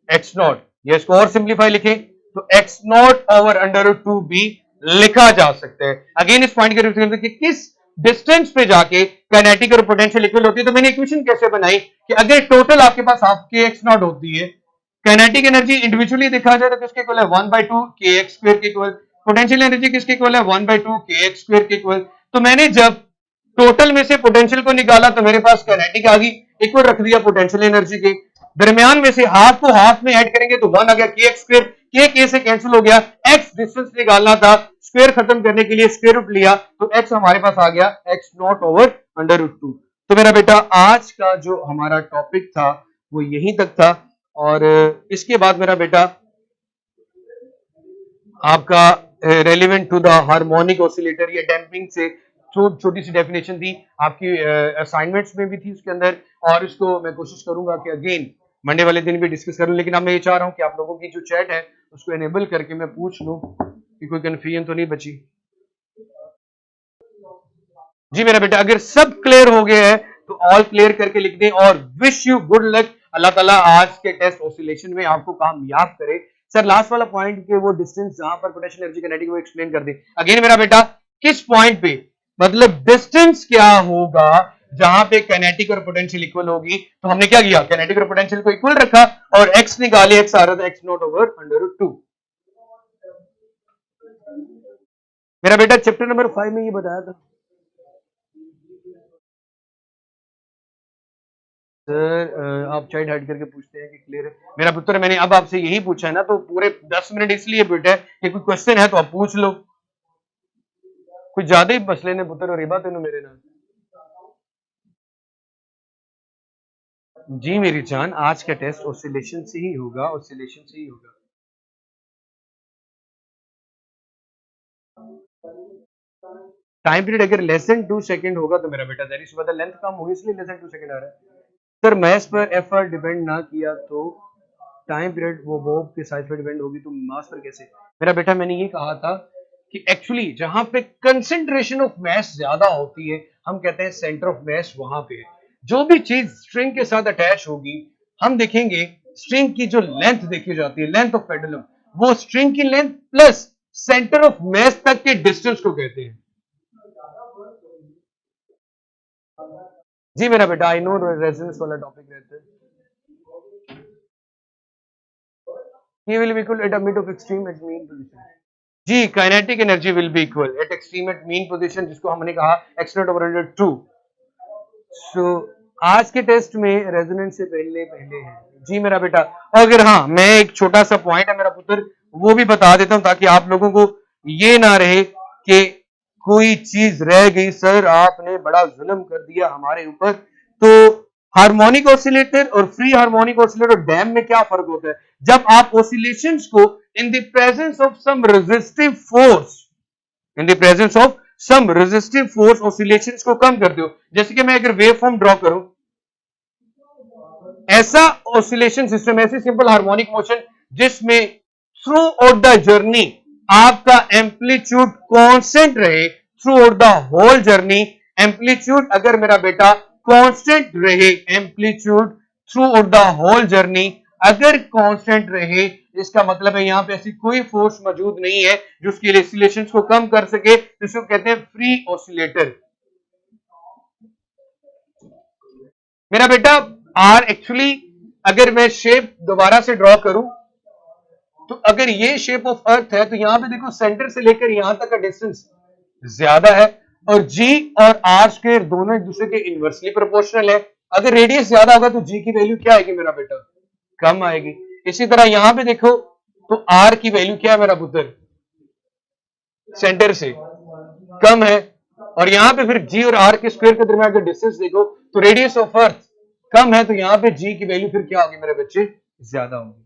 एक्स नॉट। ये इसको और सिंप्लीफाई लिखें तो एक्स नॉट ओवर √2 बी लिखा जा सकता है। अगेन इस पॉइंट के रिफ्लेक्ट कि किस डिस्टेंस पे जाके काइनेटिक और पोटेंशियल इक्वल होती है। तो मैंने इक्वेशन कैसे बनाई कि अगर टोटल आपके पास हाफ के एक्स नॉट होती है, काइनेटिक एनर्जी इंडिविजुअली देखा जाए तो किसके इक्वल है 1/2 के एक्स स्क्वायर के इक्वल, पोटेंशियल एनर्जी किसके इक्वल है 1/2 के एक्स स्क्वायर के इक्वल। तो मैंने जब टोटल में से पोटेंशियल को निकाला तो मेरे पास काइनेटिक आ गई, इक्वल रख दिया पोटेंशियल एनर्जी के, दरमियान में से हाफ को हाफ में ऐड करेंगे तो 1 आ गया के एक्स स्क्वायर, के से कैंसिल हो गया, एक्स डिस्टेंस निकालना था, स्क्वायर खत्म करने के लिए स्क्वायर रूट लिया तो एक्स हमारे पास आ गया एक्स नॉट ओवर √2। तो मेरा बेटा आज का जो हमारा टॉपिक था वो यहीं तक था, और इसके बाद मेरा बेटा आपका relevant to the harmonic oscillator या डैम्पिंग से छोटी सी डेफिनेशन थी, आपकी असाइनमेंट्स में भी थी उसके अंदर, और इसको मैं कोशिश करूंगा कि अगेन मंडे वाले दिन भी डिस्कस करूं। लेकिन अब मैं ये चाह रहा हूं कि आप लोगों की जो चैट है उसको एनेबल करके मैं पूछ लूं कि कोई कंफ्यूजन तो नहीं बची। जी मेरा बेटा अगर सब क्लियर हो गया है तो ऑल क्लियर करके लिख दें, और विश यू गुड लक। अल्लाह ताला आज के टेस्ट ऑसिलेशन में आपको कामयाब करे। सर लास्ट वाला पॉइंट के वो डिस्टेंस जहां पर पोटेंशियल एनर्जी काइनेटिक वो एक्सप्लेन कर दे अगेन मेरा बेटा, किस पॉइंट पे, मतलब डिस्टेंस क्या होगा जहां पे काइनेटिक और पोटेंशियल इक्वल होगी। तो हमने क्या किया, काइनेटिक और पोटेंशियल को इक्वल रखा और एक्स निकाले, एक्स आ रहा था एक्स नॉट ओवर √2। मेरा बेटा चैप्टर नंबर 5 में ये बताया था। सर आप चाइल्ड हाइड करके पूछते हैं कि क्लियर है। मेरा पुत्र मैंने अब आपसे यही पूछा है ना, तो पूरे 10 मिनट इसलिए बेटा कि कोई क्वेश्चन है तो आप पूछ लो, कुछ ज्यादा ही मसले ने पुत्र और रिबा तेनों मेरे नाम। जी मेरी जान आज का टेस्ट ऑसिलेशन से ही होगा, ऑसिलेशन से ही होगा। टाइम पीरियड अगर लेस देन 2 सेकंड होगा तो मेरा बेटा दैट इज मतलब लेंथ कम होगी इसलिए लेस देन 2 सेकंड आ रहा है। सर मैथ पर एफर्ट डिपेंड ना किया तो टाइम पीरियड वो बॉब के साइज पर डिपेंड होगी तो मास पर कैसे। मेरा बेटा मैंने ये कहा था कि एक्चुअली जहां पे कंसंट्रेशन ऑफ मास ज्यादा होती है हम कहते हैं सेंटर ऑफ मास वहां पे है। जो भी चीज स्ट्रिंग के साथ अटैच होगी हम देखेंगे स्ट्रिंग की जो लेंथ देखी जाती है, लेंथ ऑफ पेंडुलम, वो स्ट्रिंग की length plus centre of mass तक के डिस्टेंस को कहते हैं। जी मेरा बेटा आई नो रेजोनेंस वाला टॉपिक रहता है। He will be equal at a mid of extreme at mean position. जी kinetic energy will be equal at extreme at mean position, जिसको हमने कहा x नॉट ओवर √2। सो आज के टेस्ट में रेजोनेंस से पहले है। जी मेरा बेटा, अगर हाँ मैं एक छोटा सा पॉइंट है मेरा पुत्र वो भी बता देता हूं ताकि आप लोगों को ये ना रहे कि कोई चीज रह गई, सर आपने बड़ा जुल्म कर दिया हमारे ऊपर। तो हार्मोनिक ऑसिलेटर और फ्री हार्मोनिक ऑसिलेटर डैम में क्या फर्क होता है, जब आप ऑसिलेशंस को in the presence of some resistive force, in the presence of some resistive force oscillations को कम करते हो। जैसे कि मैं अगर वेव फॉर्म ड्रॉ करूं, ऐसा ऑसिलेशन सिस्टम, ऐसी सिंपल हार्मोनिक मोशन जिसमें थ्रू आउट द जर्नी आपका एम्पलीट्यूड कांस्टेंट रहे, throughout the whole journey amplitude अगर मेरा बेटा कांस्टेंट रहे, amplitude throughout the whole journey अगर कांस्टेंट रहे, इसका मतलब है यहां पे ऐसी कोई फोर्स मौजूद नहीं है जो उसकी ऑसिलेशंस को कम कर सके, जिसको कहते हैं फ्री ऑसिलेटर। मेरा बेटा आर एक्चुअली अगर मैं शेप दोबारा से ड्रॉ करूं तो अगर ये शेप ऑफ अर्थ है तो यहां पे देखो सेंटर से लेकर यहां तक का डिस्टेंस ज्यादा है, और जी और आर स्क्वायर दोनों एक दूसरे के इनवर्सली प्रोपोर्शनल है। अगर रेडियस ज्यादा होगा तो जी की वैल्यू क्या आएगी मेरा बेटा, कम आएगी। इसी तरह यहां पे देखो तो आर की वैल्यू क्या है मेरा पुत्र, सेंटर से कम है, और यहां पे फिर जी और आर के स्क्वायर के दरमियान अगर डिस्टेंस देखो तो रेडियस ऑफ अर्थ कम है, तो यहां पे जी की वैल्यू फिर क्या होगी मेरे बच्चे, ज्यादा होगी।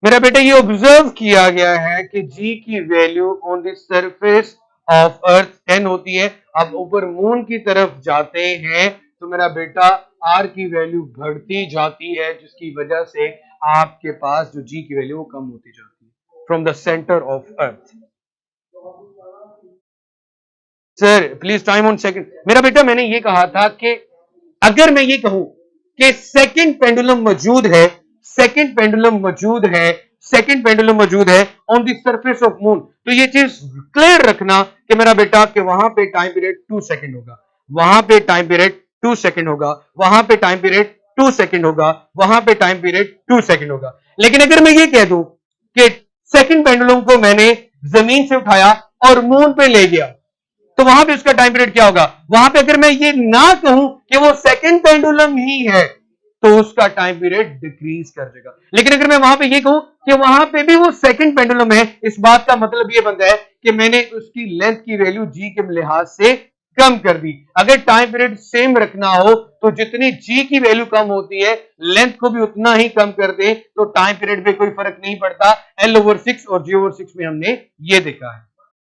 मेरा बेटा ये ऑब्जर्व किया गया है कि जी की value on the surface of earth n होती है। अब ऊपर मून की तरफ जाते हैं तो मेरा बेटा आर की वैल्यू बढ़ती जाती है, जिसकी वजह से आपके पास जो जी की वैल्यू वो कम होती जाती है from the centre of earth. Sir please time on second. मेरा बेटा मैंने ये कहा था कि अगर मैं ये कहूं कि सेकंड पेंडुलम मौजूद है, सेकंड पेंडुलम मौजूद है, सेकंड पेंडुलम मौजूद है on the surface of moon. तो ये चीज क्लियर रखना कि मेरा बेटा कि वहां पे टाइम पीरियड 2 सेकंड होगा, वहां पे टाइम पीरियड 2 सेकंड होगा, वहां पे टाइम पीरियड 2 सेकंड होगा, वहां पे टाइम पीरियड 2 सेकंड होगा। लेकिन अगर मैं ये कह दूं कि सेकंड पेंडुलम को मैंने जमीन से उठाया और मून पे ले गया, तो वहां पे उसका टाइम पीरियड क्या होगा? वहां पे अगर मैं ये ना कहूं कि वो सेकंड पेंडुलम ही है, तो उसका टाइम पीरियड डिक्रीज कर देगा। लेकिन अगर मैं वहां पे ये कहूं कि वहां पे भी वो सेकंड पेंडुलम है, इस बात का मतलब ये बनता है कि मैंने उसकी लेंथ की वैल्यू जी के लिहाज से कम कर दी। अगर टाइम पीरियड सेम रखना हो तो जितनी जी की वैल्यू कम होती है, लेंथ को भी उतना ही कम कर दे, तो टाइम पीरियड पे कोई फर्क नहीं पड़ता। L/6 और G/6 में हमने ये देखा है।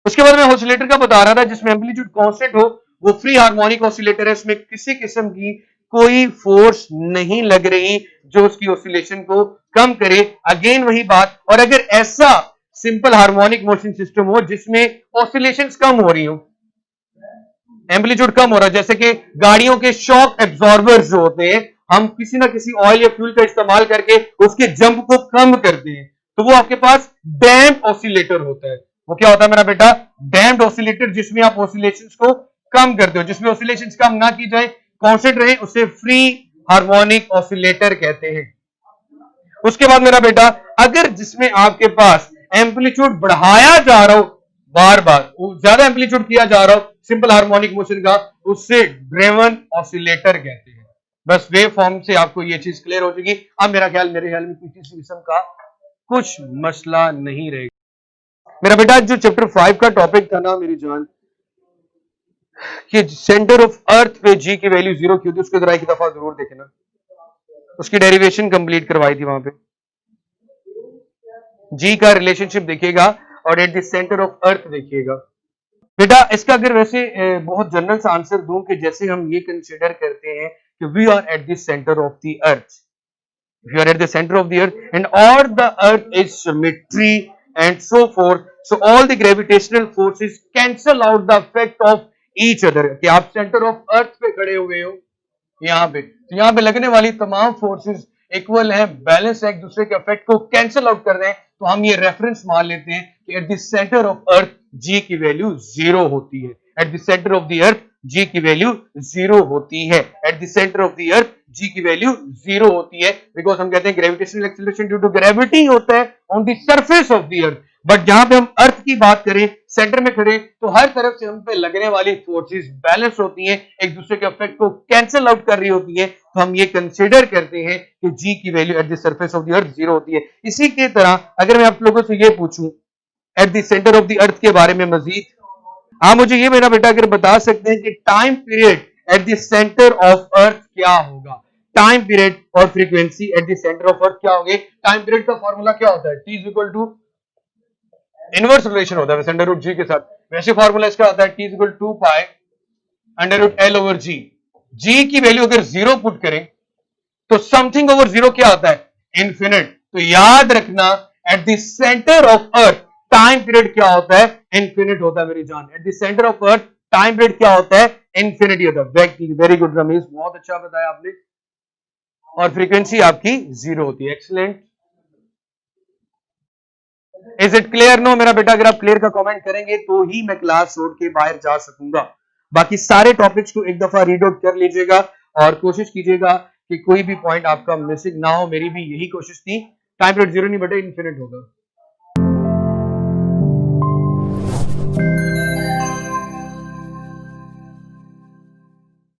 उसके बाद मैं ऑसिलेटर का बता रहा था जिसमें एम्पलीट्यूड कांस्टेंट हो, वो फ्री हार्मोनिक ऑसिलेटर है, इसमें किसी किस्म की कोई फोर्स नहीं लग रही जो उसकी ऑसिलेशन को कम करे। अगेन वही बात, और अगर ऐसा सिंपल हार्मोनिक मोशन सिस्टम हो जिसमें ऑसिलेशंस कम हो रही हो, एम्पलीट्यूड कम हो रहा है, जैसे कि गाड़ियों के शॉक एब्जॉर्बर्स जो होते हैं, हम किसी ना किसी ऑयल या फ्यूल का इस्तेमाल करके उसके जंप को कम करते हैं, तो वो आपके पास डैम्प ऑसिलेटर होता है। वो क्या होता है मेरा बेटा? डैम्प्ड ऑसिलेटर, जिसमें आप ऑसिलेशंस को कम करते हो, जिसमें ऑसिलेशंस कम ना की जाए, कांस्टेंट रहे, उसे फ्री हार्मोनिक ऑसिलेटर कहते हैं। उसके बाद मेरा बेटा, अगर जिसमें आपके पास एम्पलीट्यूड बढ़ाया जा रहा हो, बार बार ज्यादा एम्पलीट्यूड किया जा रहा हो सिंपल हार्मोनिक मोशन का, उससे ड्रिवन ऑसिलेटर कहते हैं। बस वेव फॉर्म से आपको ये चीज क्लियर हो जाएगी। अब मेरे ख्याल में किसी किस्म का कुछ मसला नहीं रहेगा। मेरा बेटा जो चैप्टर 5 का टॉपिक था ना मेरी जान, कि सेंटर ऑफ अर्थ पे जी की वैल्यू 0 क्यों थी, उसको जरा एक दफा जरूर देखना। उसकी डेरिवेशन कंप्लीट करवाई थी वहां पे। जी का रिलेशनशिप देखिएगा और एट द सेंटर ऑफ अर्थ देखिएगा। बेटा इसका अगर वैसे बहुत जनरल सा आंसर दूं कि जैसे हम ये कंसीडर करते हैं कि we are at the centre of the earth, we are at the centre of the earth and all the earth is symmetry and so forth, so all the gravitational forces cancel out the effect of each other. कि आप सेंटर ऑफ अर्थ पे खड़े हुए हो यहाँ पे, तो यहाँ पे लगने वाली तमाम फोर्सेस इक्वल है, बैलेंस है, एक दूसरे के इफेक्ट को कैंसिल आउट कर रहे हैं। तो हम ये रेफरेंस मान लेते हैं कि at the centre of earth जी की वैल्यू 0 होती है। At the centre of the earth जी की वैल्यू 0 होती है। At the centre of the earth जी की वैल्यू 0 होती है, बिकॉज हम कहते हैं gravitational acceleration due to gravity होता है on the surface of the earth. But जहां पे हम अर्थ की बात करें, सेंटर में खड़े, तो हर तरफ से हम पे लगने वाली फोर्सेस बैलेंस होती हैं, एक दूसरे के इफेक्ट को कैंसिल आउट कर रही होती है। तो हम ये कंसीडर करते हैं कि जी की value at the surface of the अर्थ 0 होती है। इसी की तरह अगर मैं आप लोगों से ये पूछूं eight the centre of the अर्थ के बारे में मजीद, आप मुझे ये मेरा बेटा अगर बता सकते हैं कि time period eight the centre of अर्थ क्या होगा? टाइम पीरियड और frequency eight the centre of अर्थ क्या होगी? टाइम पीरियड का फॉर्मूला क्या होता है? T is equal to inverse relation होता है अंडर रूट जी के साथ। वैसे फॉर्मूला इसका आता है T is equal to pi under root L over जी। जी की वैल्यू अगर 0 पुट करें तो समथिंग ओवर 0 क्या होता है? इन्फिनिट। तो याद रखना eight the centre of earth time period क्या होता है? इन्फिनिट होता है मेरी जान। Eight the centre of earth time period क्या होता है? इन्फिनिटी होता है। वेरी गुड रमेश, बहुत अच्छा बताया आपने। और फ्रीक्वेंसी आपकी 0 होती है। Excellent. Is it clear? No मेरा बेटा, अगर आप क्लियर का कमेंट करेंगे तो ही मैं क्लास छोड़ के बाहर जा सकूंगा। बाकी सारे टॉपिक्स को एक दफा रीड आउट कर लीजिएगा और कोशिश कीजिएगा कि कोई भी पॉइंट आपका मिसिंग ना हो। मेरी भी यही कोशिश थी। टाइम पीरियड 0 नहीं बेटा, इन्फिनिट होगा।